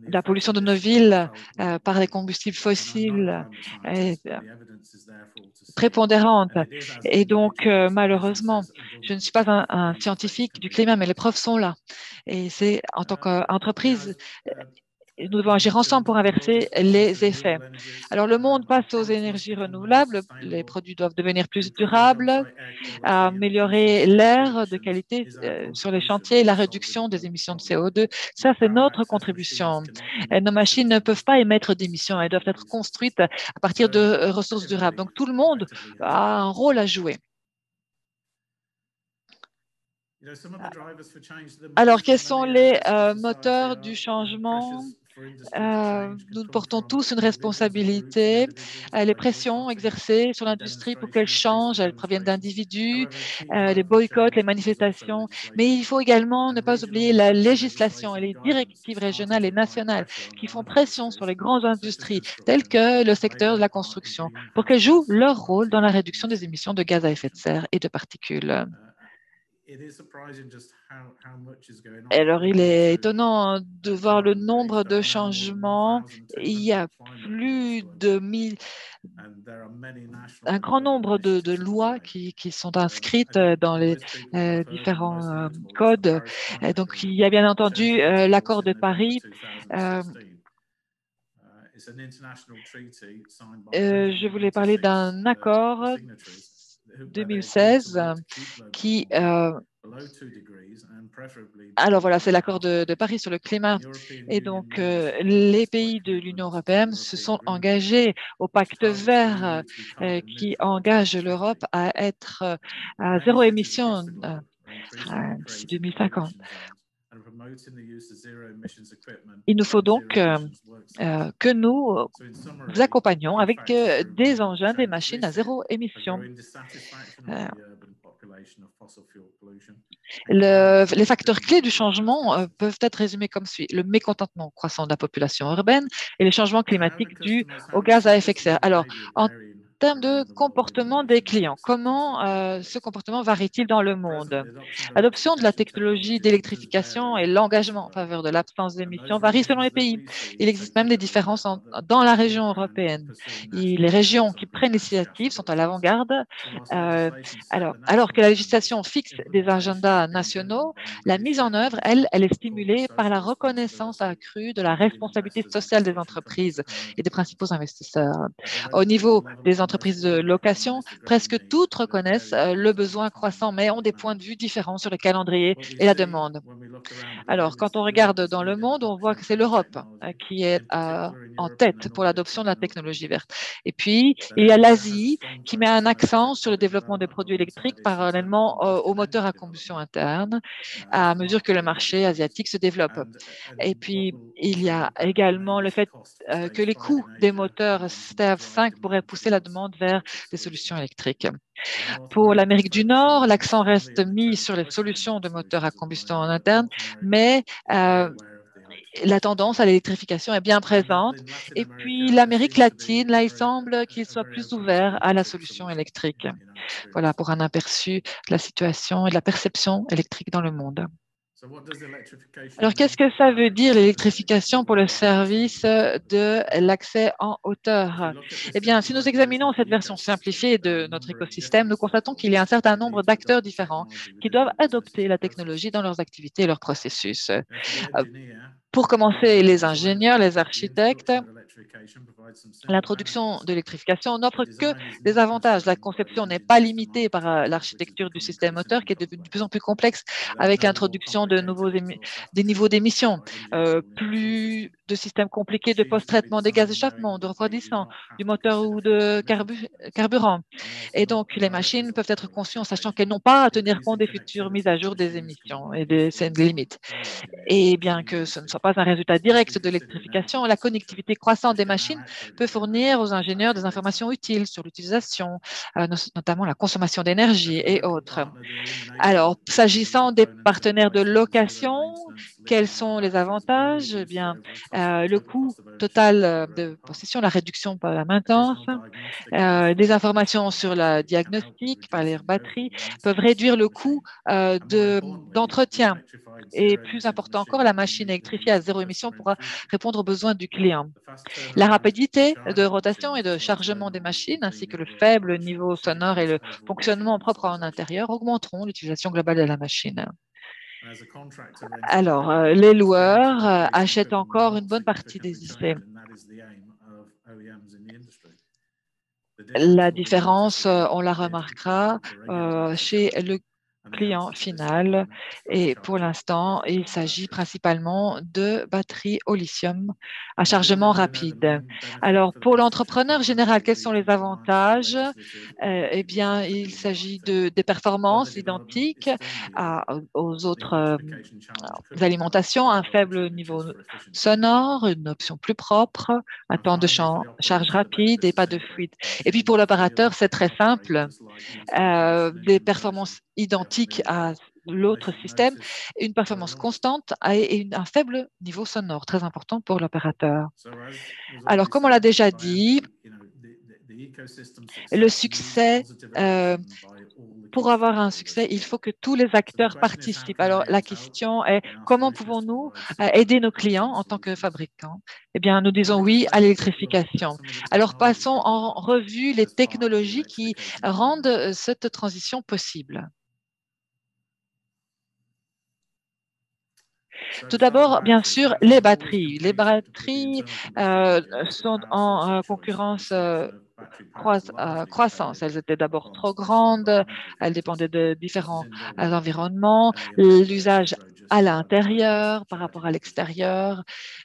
La pollution de nos villes par les combustibles fossiles est prépondérante. Et donc, malheureusement, je ne suis pas un scientifique du climat, mais les preuves sont là. Et c'est en tant qu'entreprise, nous devons agir ensemble pour inverser les effets. Alors, le monde passe aux énergies renouvelables, les produits doivent devenir plus durables, améliorer l'air de qualité sur les chantiers et la réduction des émissions de CO2. Ça, c'est notre contribution. Et nos machines ne peuvent pas émettre d'émissions, elles doivent être construites à partir de ressources durables. Donc, tout le monde a un rôle à jouer. Alors, quels sont les moteurs du changement? Nous portons tous une responsabilité. Les pressions exercées sur l'industrie pour qu'elle change, elles proviennent d'individus, les boycotts, les manifestations. Mais il faut également ne pas oublier la législation et les directives régionales et nationales qui font pression sur les grandes industries, telles que le secteur de la construction, pour qu'elles jouent leur rôle dans la réduction des émissions de gaz à effet de serre et de particules. Alors, il est étonnant de voir le nombre de changements. Il y a plus de un grand nombre de lois qui sont inscrites dans les différents codes. Et donc, il y a bien entendu l'accord de Paris. Je voulais parler d'un accord 2016 qui alors voilà, c'est l'accord de Paris sur le climat. Et donc, les pays de l'Union européenne se sont engagés au pacte vert qui engage l'Europe à être à zéro émission d'ici 2050. Il nous faut donc que nous vous accompagnions avec des engins, des machines à zéro émission. Les facteurs clés du changement peuvent être résumés comme suit. Le mécontentement croissant de la population urbaine et les changements climatiques dus aux gaz à effet de serre. Alors, en termes de comportement des clients, comment ce comportement varie-t-il dans le monde? L'adoption de la technologie d'électrification et l'engagement en faveur de l'absence d'émissions varient selon les pays. Il existe même des différences dans la région européenne. Les régions qui prennent l'initiative sont à l'avant-garde. Alors que la législation fixe des agendas nationaux, la mise en œuvre, elle est stimulée par la reconnaissance accrue de la responsabilité sociale des entreprises et des principaux investisseurs. Au niveau des entreprises de location, presque toutes reconnaissent le besoin croissant, mais ont des points de vue différents sur le calendrier et la demande. Alors, quand on regarde dans le monde, on voit que c'est l'Europe qui est en tête pour l'adoption de la technologie verte. Et puis, il y a l'Asie qui met un accent sur le développement des produits électriques parallèlement aux moteurs à combustion interne à mesure que le marché asiatique se développe. Et puis, il y a également le fait que les coûts des moteurs STEV5 pourraient pousser la demande vers des solutions électriques. Pour l'Amérique du Nord, l'accent reste mis sur les solutions de moteurs à combustion en interne, mais la tendance à l'électrification est bien présente. Et puis, l'Amérique latine, là, il semble qu'il soit plus ouvert à la solution électrique. Voilà pour un aperçu de la situation et de la perception électrique dans le monde. Alors, qu'est-ce que ça veut dire l'électrification pour le service de l'accès en hauteur? Eh bien, si nous examinons cette version simplifiée de notre écosystème, nous constatons qu'il y a un certain nombre d'acteurs différents qui doivent adopter la technologie dans leurs activités et leurs processus. Pour commencer, les ingénieurs, les architectes, l'introduction de l'électrification n'offre que des avantages. La conception n'est pas limitée par l'architecture du système moteur qui est devenu de plus en plus complexe avec l'introduction de des niveaux d'émissions, plus de systèmes compliqués de post-traitement des gaz d'échappement, de refroidissement, du moteur ou de carburant. Et donc, les machines peuvent être conçues en sachant qu'elles n'ont pas à tenir compte des futures mises à jour des émissions et des limites. Et bien que ce ne soit pas un résultat direct de l'électrification, la connectivité croissante des machines peut fournir aux ingénieurs des informations utiles sur l'utilisation, notamment la consommation d'énergie et autres. Alors, s'agissant des partenaires de location, quels sont les avantages? Eh bien, le coût total de possession, la réduction par la maintenance, des informations sur la diagnostic par les batteries peuvent réduire le coût d'entretien. Et plus important encore, la machine électrifiée à zéro émission pourra répondre aux besoins du client. La rapidité de rotation et de chargement des machines, ainsi que le faible niveau sonore et le fonctionnement propre en intérieur augmenteront l'utilisation globale de la machine. Alors, les loueurs achètent encore une bonne partie des essais. La différence, on la remarquera chez le client final et pour l'instant, il s'agit principalement de batteries au lithium à chargement rapide. Alors, pour l'entrepreneur général, quels sont les avantages? Eh bien, il s'agit des performances identiques aux autres alimentations, un faible niveau sonore, une option plus propre, un temps de charge rapide et pas de fuite. Et puis, pour l'opérateur, c'est très simple. Des performances identiques à l'autre système, une performance constante et un faible niveau sonore, très important pour l'opérateur. Alors, comme on l'a déjà dit, le succès pour avoir un succès, il faut que tous les acteurs participent. Alors, la question est, comment pouvons-nous aider nos clients en tant que fabricants? Eh bien, nous disons oui à l'électrification. Alors, passons en revue les technologies qui rendent cette transition possible. Tout d'abord, bien sûr, les batteries. Les batteries sont en concurrence croissance. Elles étaient d'abord trop grandes, elles dépendaient de différents environnements, l'usage à l'intérieur par rapport à l'extérieur.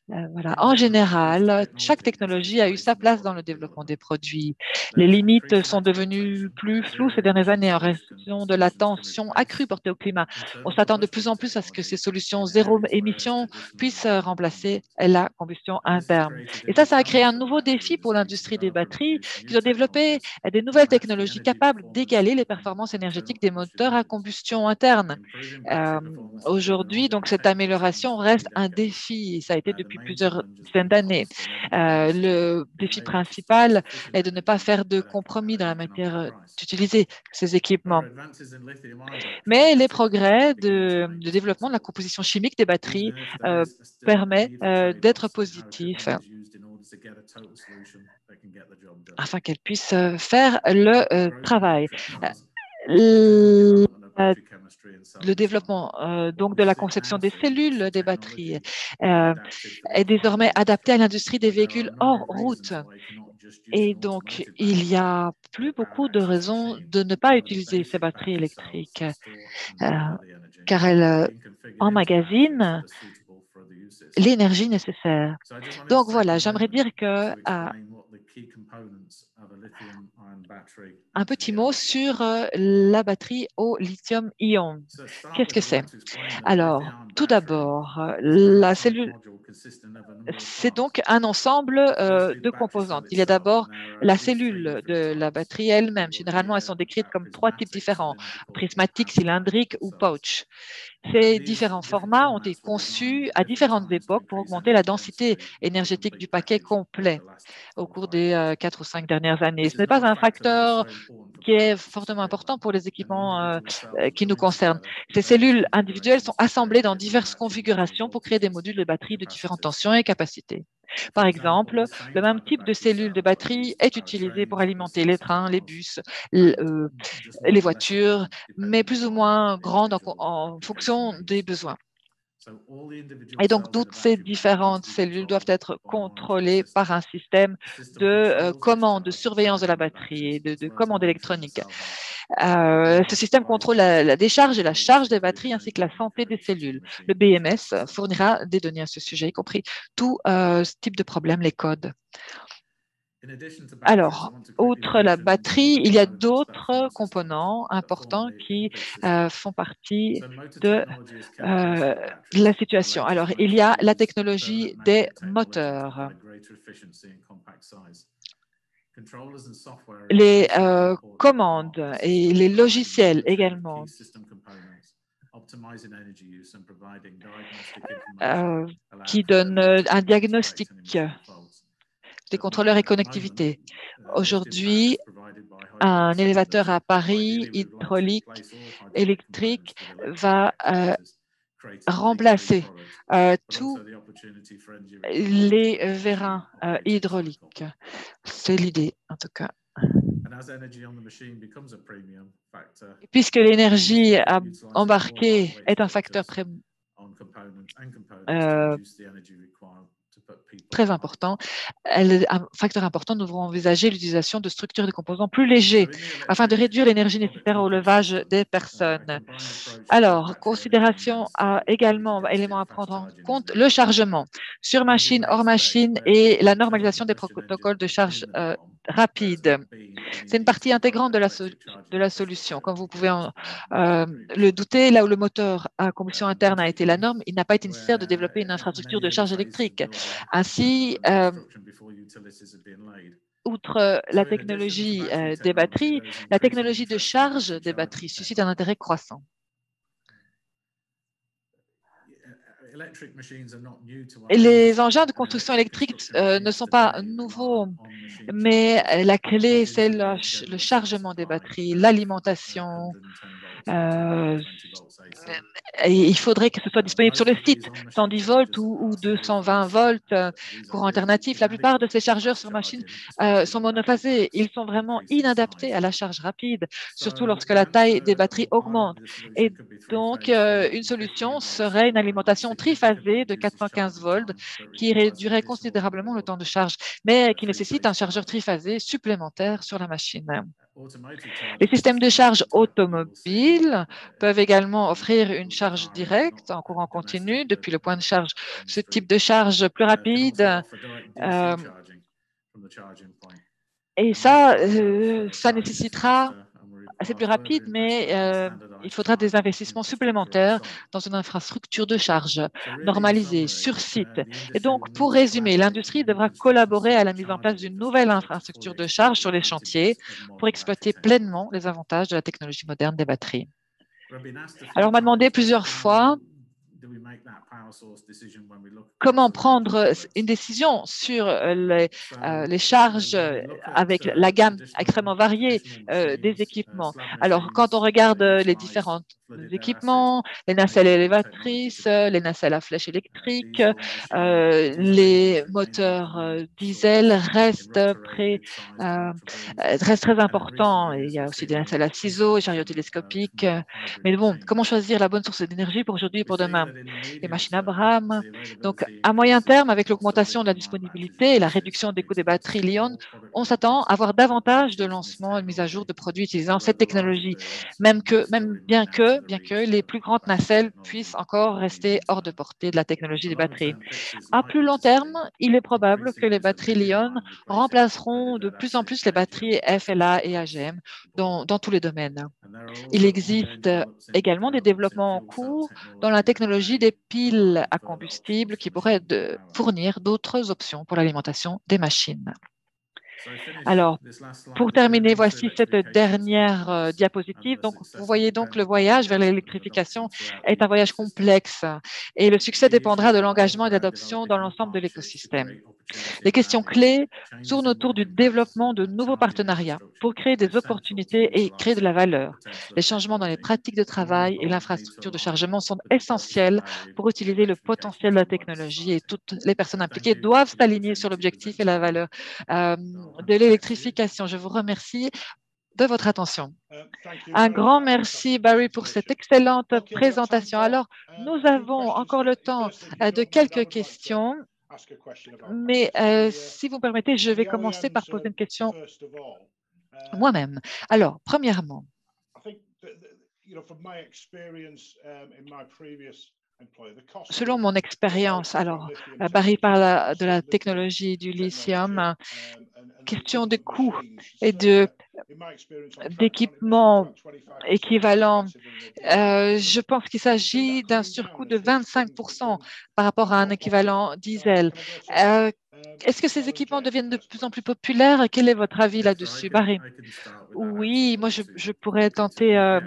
Voilà. En général, chaque technologie a eu sa place dans le développement des produits. Les limites sont devenues plus floues ces dernières années en raison de l'attention accrue portée au climat. On s'attend de plus en plus à ce que ces solutions zéro émission puissent remplacer la combustion interne. Et ça a créé un nouveau défi pour l'industrie des batteries qui doit développer des nouvelles technologies capables d'égaler les performances énergétiques des moteurs à combustion interne. Aujourd'hui, donc, cette amélioration reste un défi. Ça a été depuis plusieurs dizaines d'années. Le défi principal est de ne pas faire de compromis dans la manière d'utiliser ces équipements. Mais les progrès de développement de la composition chimique des batteries permet d'être positifs afin qu'elles puissent faire le travail. Le développement donc de la conception des cellules des batteries est désormais adapté à l'industrie des véhicules hors route. Et donc, il n'y a plus beaucoup de raisons de ne pas utiliser ces batteries électriques car elles emmagasinent l'énergie nécessaire. Donc voilà, j'aimerais dire que un petit mot sur la batterie au lithium-ion. Qu'est-ce que c'est? Alors, tout d'abord, la cellule, c'est donc un ensemble de composantes. Il y a d'abord la cellule de la batterie elle-même. Généralement, elles sont décrites comme trois types différents, prismatique, cylindrique ou pouch. Ces différents formats ont été conçus à différentes époques pour augmenter la densité énergétique du paquet complet au cours des 4 ou 5 dernières années. Ce n'est pas un facteur qui est fortement important pour les équipements qui nous concernent. Ces cellules individuelles sont assemblées dans diverses configurations pour créer des modules de batterie de différentes tensions et capacités. Par exemple, le même type de cellule de batterie est utilisé pour alimenter les trains, les bus, les voitures, mais plus ou moins grande en fonction des besoins. Et donc, toutes ces différentes cellules doivent être contrôlées par un système de commande, de surveillance de la batterie, de commande électronique. Ce système contrôle la décharge et la charge des batteries ainsi que la santé des cellules. Le BMS fournira des données à ce sujet, y compris tout ce type de problème, les codes. Alors, outre la batterie, il y a d'autres composants importants qui font partie de la situation. Alors, il y a la technologie des moteurs. Les commandes et les logiciels également qui donnent un diagnostic, des contrôleurs et connectivité. Aujourd'hui, un élévateur à Paris, hydraulique, électrique, va remplacer tous les vérins hydrauliques. C'est l'idée, en tout cas. Puisque l'énergie embarquée est un facteur très important, un facteur important, nous devrons envisager l'utilisation de structures de composants plus légers afin de réduire l'énergie nécessaire au levage des personnes. Alors, considération également, élément à prendre en compte, le chargement sur machine, hors machine et la normalisation des protocoles de charge rapide. C'est une partie intégrante de la solution. Comme vous pouvez le douter, là où le moteur à combustion interne a été la norme, il n'a pas été nécessaire de développer une infrastructure de charge électrique. Ainsi, outre la technologie des batteries, la technologie de charge des batteries suscite un intérêt croissant. Les engins de construction électrique ne sont pas nouveaux, mais la clé, c'est le chargement des batteries, l'alimentation. Et il faudrait que ce soit disponible sur le site, 110 volts ou 220 volts, courant alternatif. La plupart de ces chargeurs sur machine sont monophasés. Ils sont vraiment inadaptés à la charge rapide, surtout lorsque la taille des batteries augmente. Et donc, une solution serait une alimentation triphasée de 415 volts qui réduirait considérablement le temps de charge, mais qui nécessite un chargeur triphasé supplémentaire sur la machine. Les systèmes de charge automobiles peuvent également offrir une charge directe en courant continu depuis le point de charge. Ce type de charge plus rapide, et ça nécessitera, c'est plus rapide, mais il faudra des investissements supplémentaires dans une infrastructure de charge normalisée sur site. Et donc, pour résumer, l'industrie devra collaborer à la mise en place d'une nouvelle infrastructure de charge sur les chantiers pour exploiter pleinement les avantages de la technologie moderne des batteries. Alors, on m'a demandé plusieurs fois comment prendre une décision sur les charges avec la gamme extrêmement variée des équipements. Alors, quand on regarde les différents équipements, les nacelles élévatrices, les nacelles à flèche électrique, les moteurs diesel restent très importants. Il y a aussi des nacelles à ciseaux, chariots télescopiques. Mais bon, comment choisir la bonne source d'énergie pour aujourd'hui et pour demain? Les machines Abrams. Donc, à moyen terme, avec l'augmentation de la disponibilité et la réduction des coûts des batteries Li-ion, on s'attend à avoir davantage de lancements et de mises à jour de produits utilisant cette technologie, bien que les plus grandes nacelles puissent encore rester hors de portée de la technologie des batteries. À plus long terme, il est probable que les batteries Li-ion remplaceront de plus en plus les batteries FLA et AGM dans tous les domaines. Il existe également des développements en cours dans la technologie des piles à combustible qui pourraient fournir d'autres options pour l'alimentation des machines. Alors, pour terminer, voici cette dernière diapositive. Donc, vous voyez donc le voyage vers l'électrification est un voyage complexe et le succès dépendra de l'engagement et de l'adoption dans l'ensemble de l'écosystème. Les questions clés tournent autour du développement de nouveaux partenariats pour créer des opportunités et créer de la valeur. Les changements dans les pratiques de travail et l'infrastructure de chargement sont essentiels pour utiliser le potentiel de la technologie et toutes les personnes impliquées doivent s'aligner sur l'objectif et la valeur de l'électrification. Je vous remercie de votre attention. Un grand merci, Barry, pour cette excellente présentation. Alors, nous avons encore le temps de quelques questions. Mais si vous permettez, je vais commencer par poser une question moi-même. Alors, premièrement, selon mon expérience, alors Barry parle de la technologie du lithium, question de coûts et d'équipements équivalents. Je pense qu'il s'agit d'un surcoût de 25% par rapport à un équivalent diesel. Est-ce que ces équipements deviennent de plus en plus populaires? Quel est votre avis là-dessus, Barry? Oui, moi je pourrais tenter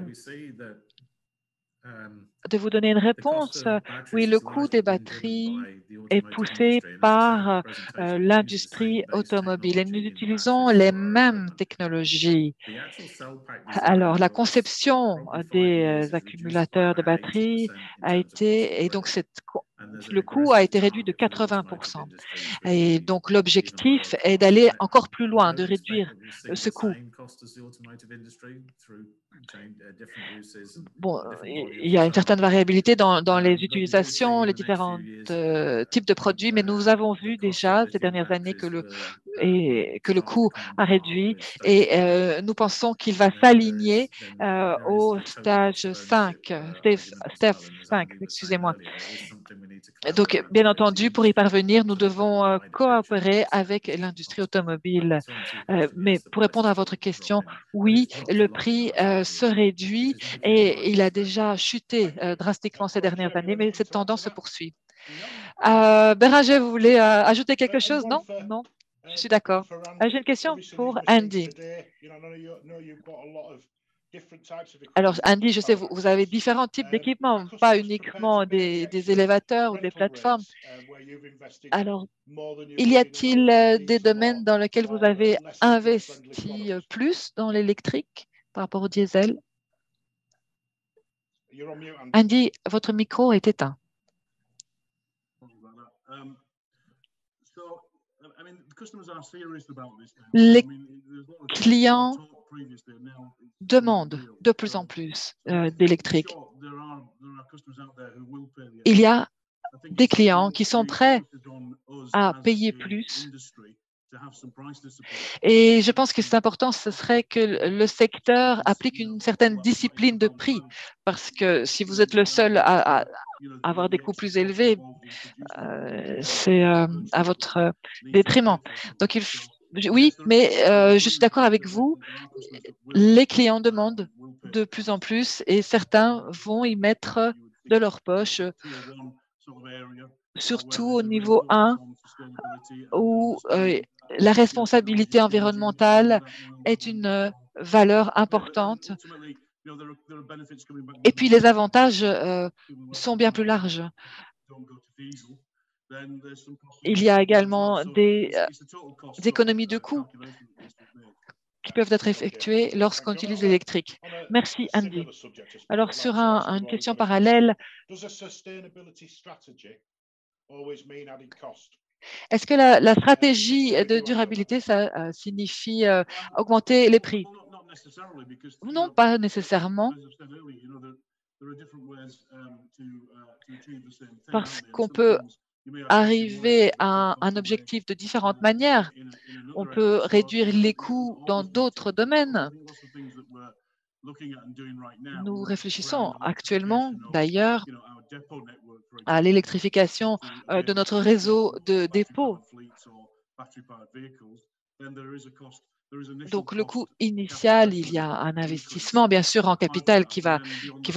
de vous donner une réponse. Oui, le coût des batteries est poussé par l'industrie automobile et nous utilisons les mêmes technologies. Alors, la conception des accumulateurs de batteries a été, et donc le coût a été réduit de 80%. Et donc, l'objectif est d'aller encore plus loin, de réduire ce coût. Bon, il y a une certaine variabilité dans les utilisations, les différents types de produits, mais nous avons vu déjà ces dernières années que le coût a réduit et nous pensons qu'il va s'aligner au stage 5, step 5, excusez-moi. Donc, bien entendu, pour y parvenir, nous devons coopérer avec l'industrie automobile. Mais pour répondre à votre question, oui, le prix se réduit et il a déjà chuté drastiquement ces dernières années, mais cette tendance se poursuit. Béranger, vous voulez ajouter quelque chose? Non? Non? Je suis d'accord. J'ai une question pour Andy. Alors, Andy, je sais, vous avez différents types d'équipements, pas uniquement des élévateurs ou des plateformes. Alors, y a-t-il des domaines dans lesquels vous avez investi plus dans l'électrique par rapport au diesel? Andy, votre micro est éteint. Les clients demandent de plus en plus d'électrique. Il y a des clients qui sont prêts à payer plus. Et je pense que c'est important, ce serait que le secteur applique une certaine discipline de prix, parce que si vous êtes le seul à avoir des coûts plus élevés, c'est à votre détriment. Donc, oui, mais je suis d'accord avec vous, les clients demandent de plus en plus et certains vont y mettre de leur poche, surtout au niveau 1, où la responsabilité environnementale est une valeur importante. Et puis, les avantages sont bien plus larges. Il y a également des économies de coûts qui peuvent être effectuées lorsqu'on utilise l'électrique. Merci, Andy. Alors, sur une question parallèle, est-ce que la stratégie de durabilité, ça signifie augmenter les prix? Non, pas nécessairement, parce qu'on peut arriver à un objectif de différentes manières. On peut réduire les coûts dans d'autres domaines. Nous réfléchissons actuellement, d'ailleurs, à l'électrification de notre réseau de dépôts. Donc, le coût initial, il y a un investissement, bien sûr, en capital qui va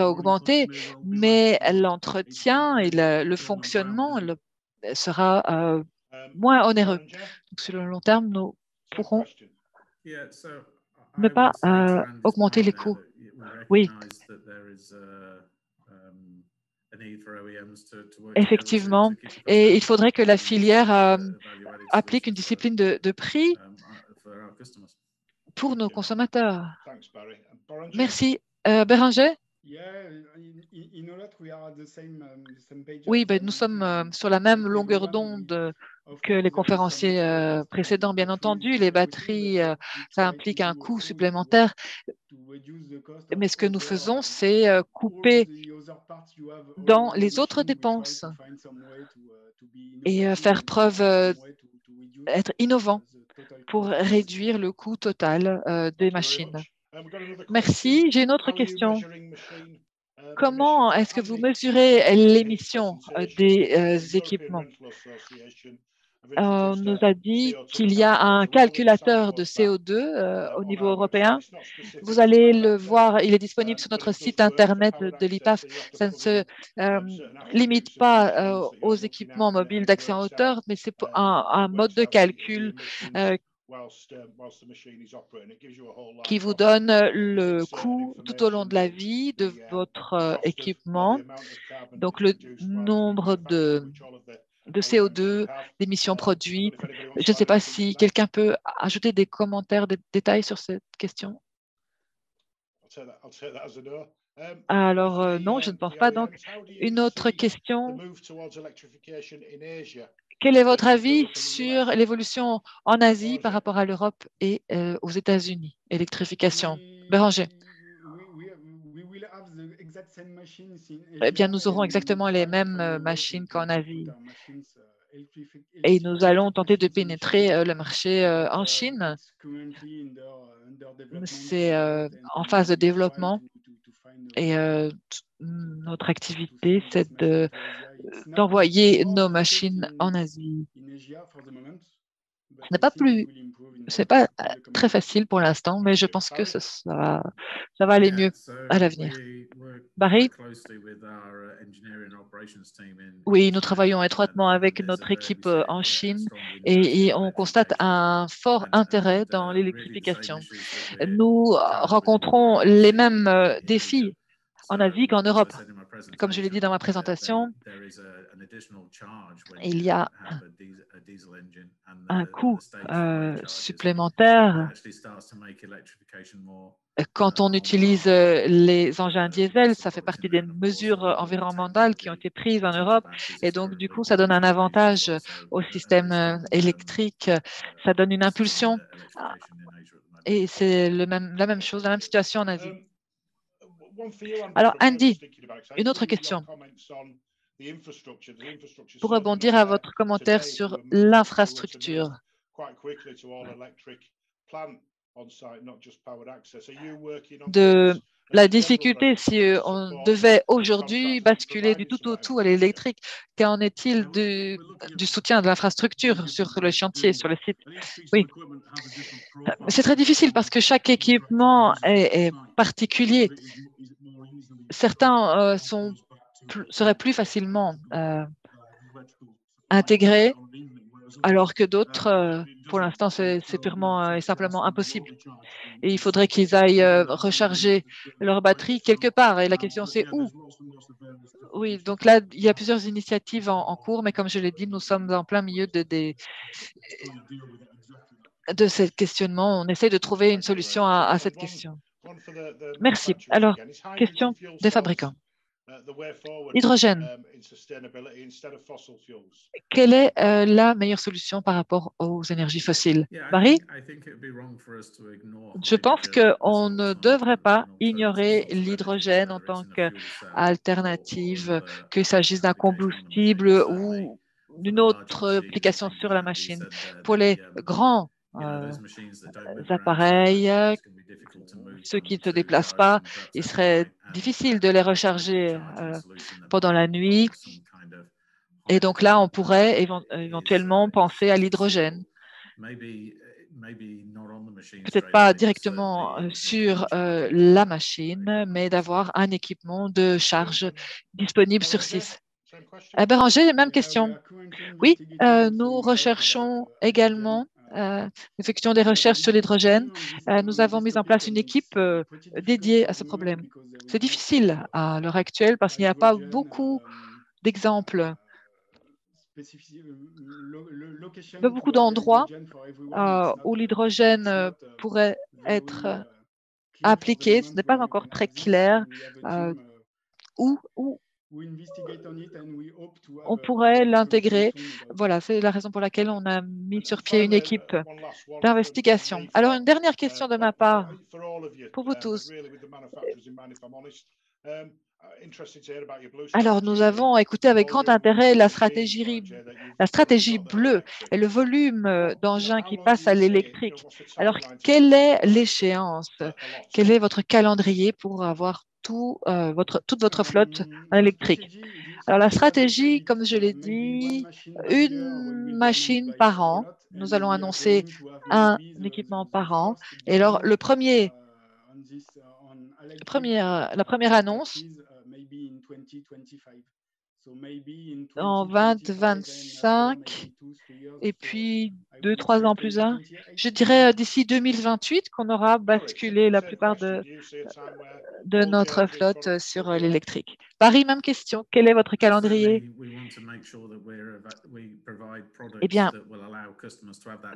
augmenter, mais l'entretien et le fonctionnement sera moins onéreux. Donc, sur le long terme, nous pourrons ne pas augmenter les coûts. Oui. Effectivement, et il faudrait que la filière applique une discipline de prix pour nos consommateurs. Merci. Béranger? Oui, nous sommes sur la même longueur d'onde que les conférenciers précédents. Bien entendu, les batteries, ça implique un coût supplémentaire. Mais ce que nous faisons, c'est couper dans les autres dépenses et faire preuve être innovant pour réduire le coût total des machines. Merci. J'ai une autre question. Comment est-ce que vous mesurez l'émission des équipements? On nous a dit qu'il y a un calculateur de CO2 au niveau européen. Vous allez le voir, il est disponible sur notre site Internet de l'IPAF. Ça ne se limite pas aux équipements mobiles d'accès en hauteur, mais c'est un mode de calcul qui vous donne le coût tout au long de la vie de votre équipement, donc le nombre de CO2, d'émissions produites. Je ne sais pas si quelqu'un peut ajouter des commentaires, des détails sur cette question. Alors, non, je ne pense pas. Donc, une autre question. Quel est votre avis sur l'évolution en Asie par rapport à l'Europe et aux États-Unis? Électrification. Béranger. Eh bien, nous aurons exactement les mêmes machines qu'en Asie. Et nous allons tenter de pénétrer le marché en Chine. C'est en phase de développement et notre activité, c'est d'envoyer nos machines en Asie. Ce n'est pas c'est pas très facile pour l'instant, mais je pense que ça va aller mieux à l'avenir. Barry? Oui, nous travaillons étroitement avec notre équipe en Chine et on constate un fort intérêt dans l'électrification. Nous rencontrons les mêmes défis en Asie qu'en Europe. Comme je l'ai dit dans ma présentation, il y a un coût supplémentaire quand on utilise les engins diesel. Ça fait partie des mesures environnementales qui ont été prises en Europe et donc du coup ça donne un avantage au système électrique, ça donne une impulsion et c'est la même chose, la même situation en Asie. Alors Andy, une autre question. Pour rebondir à votre commentaire sur l'infrastructure de la difficulté, si on devait aujourd'hui basculer du tout au tout à l'électrique, qu'en est-il du soutien de l'infrastructure sur le chantier, sur le site? Oui, c'est très difficile parce que chaque équipement est particulier. Certains seraient plus facilement intégrés, alors que d'autres, pour l'instant, c'est purement et simplement impossible. Et il faudrait qu'ils aillent recharger leur batterie quelque part. Et la question, c'est où? Oui, donc là, il y a plusieurs initiatives en cours, mais comme je l'ai dit, nous sommes en plein milieu de ce questionnement. On essaie de trouver une solution à cette question. Merci. Alors, question des fabricants. Hydrogène. Quelle est la meilleure solution par rapport aux énergies fossiles? Barry? Je pense qu'on ne devrait pas ignorer l'hydrogène en tant qu'alternative, qu'il s'agisse d'un combustible ou d'une autre application sur la machine. Pour les grands appareils, ceux qui ne se déplacent pas, il serait difficile de les recharger pendant la nuit. Et donc là, on pourrait éventuellement penser à l'hydrogène. Peut-être pas directement sur la machine, mais d'avoir un équipement de charge disponible sur 6. Béranger, même question. Oui, nous recherchons également, effectuons des recherches sur l'hydrogène. Nous avons mis en place une équipe dédiée à ce problème. C'est difficile à l'heure actuelle parce qu'il n'y a pas beaucoup d'exemples, de beaucoup d'endroits où l'hydrogène pourrait être appliqué. Ce n'est pas encore très clair où on pourrait l'intégrer. Voilà, c'est la raison pour laquelle on a mis sur pied une équipe d'investigation. Alors, une dernière question de ma part pour vous tous. Alors, nous avons écouté avec grand intérêt la stratégie bleue et le volume d'engins qui passent à l'électrique. Alors, quelle est l'échéance? Quel est votre calendrier pour avoir toute votre flotte en électrique? Alors, la stratégie, comme je l'ai dit, une machine par an. Nous allons annoncer un équipement par an. Et alors, la première annonce en 2025 et puis 2-3 ans plus tard, je dirais d'ici 2028 qu'on aura basculé la plupart de notre flotte sur l'électrique. Paris, même question. Quel est votre calendrier? Eh bien,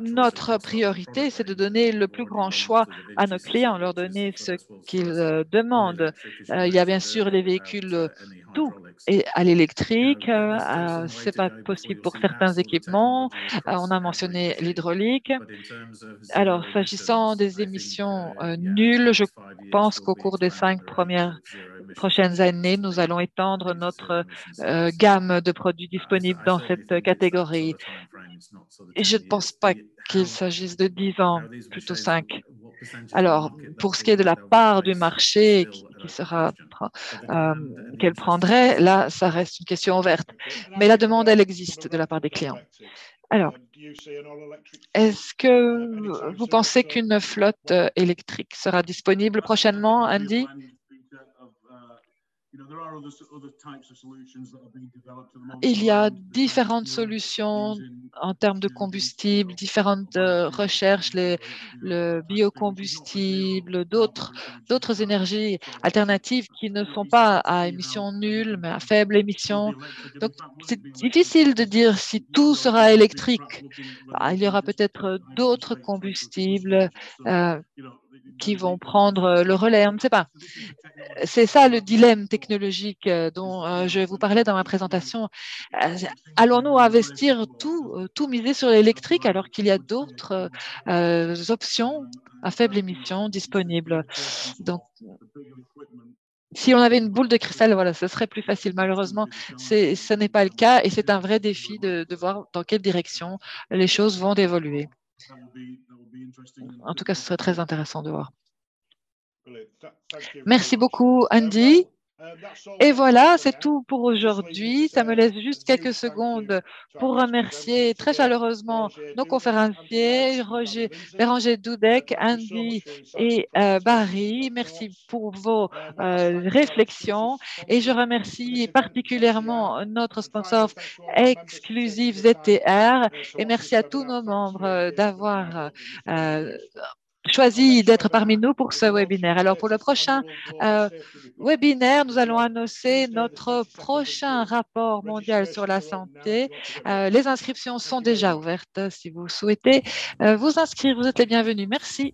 notre priorité, c'est de donner le plus grand choix à nos clients, leur donner ce qu'ils demandent. Il y a bien sûr les véhicules tout et à l'électrique, ce n'est pas possible pour certains équipements. On a mentionné l'hydraulique. Alors, s'agissant des émissions nulles, je pense qu'au cours des 5 prochaines années, nous allons étendre notre gamme de produits disponibles dans cette catégorie. Et je ne pense pas qu'il s'agisse de 10 ans, plutôt 5. Alors, pour ce qui est de la part du marché qu'elle prendrait, là, ça reste une question ouverte. Mais la demande, elle existe de la part des clients. Alors, est-ce que vous pensez qu'une flotte électrique sera disponible prochainement, Andy? Il y a différentes solutions en termes de combustible, différentes recherches, le biocombustible, d'autres énergies alternatives qui ne sont pas à émissions nulles, mais à faible émission. Donc, c'est difficile de dire si tout sera électrique. Il y aura peut-être d'autres combustibles qui vont prendre le relais, on ne sait pas. C'est ça le dilemme technologique dont je vous parlais dans ma présentation. Allons-nous investir tout miser sur l'électrique alors qu'il y a d'autres options à faible émission disponibles? Donc, si on avait une boule de cristal, voilà, ce serait plus facile. Malheureusement, ce n'est pas le cas et c'est un vrai défi de voir dans quelle direction les choses vont évoluer. En tout cas, ce serait très intéressant de voir. Merci beaucoup, Andy. Et voilà, c'est tout pour aujourd'hui. Ça me laisse juste quelques secondes pour remercier très chaleureusement nos conférenciers, Béranger Dudek, Andy et Barry. Merci pour vos réflexions et je remercie particulièrement notre sponsor exclusif ZTR et merci à tous nos membres d'avoir choisi d'être parmi nous pour ce webinaire. Alors, pour le prochain webinaire, nous allons annoncer notre prochain rapport mondial sur la santé. Les inscriptions sont déjà ouvertes. Si vous souhaitez vous inscrire, vous êtes les bienvenus. Merci.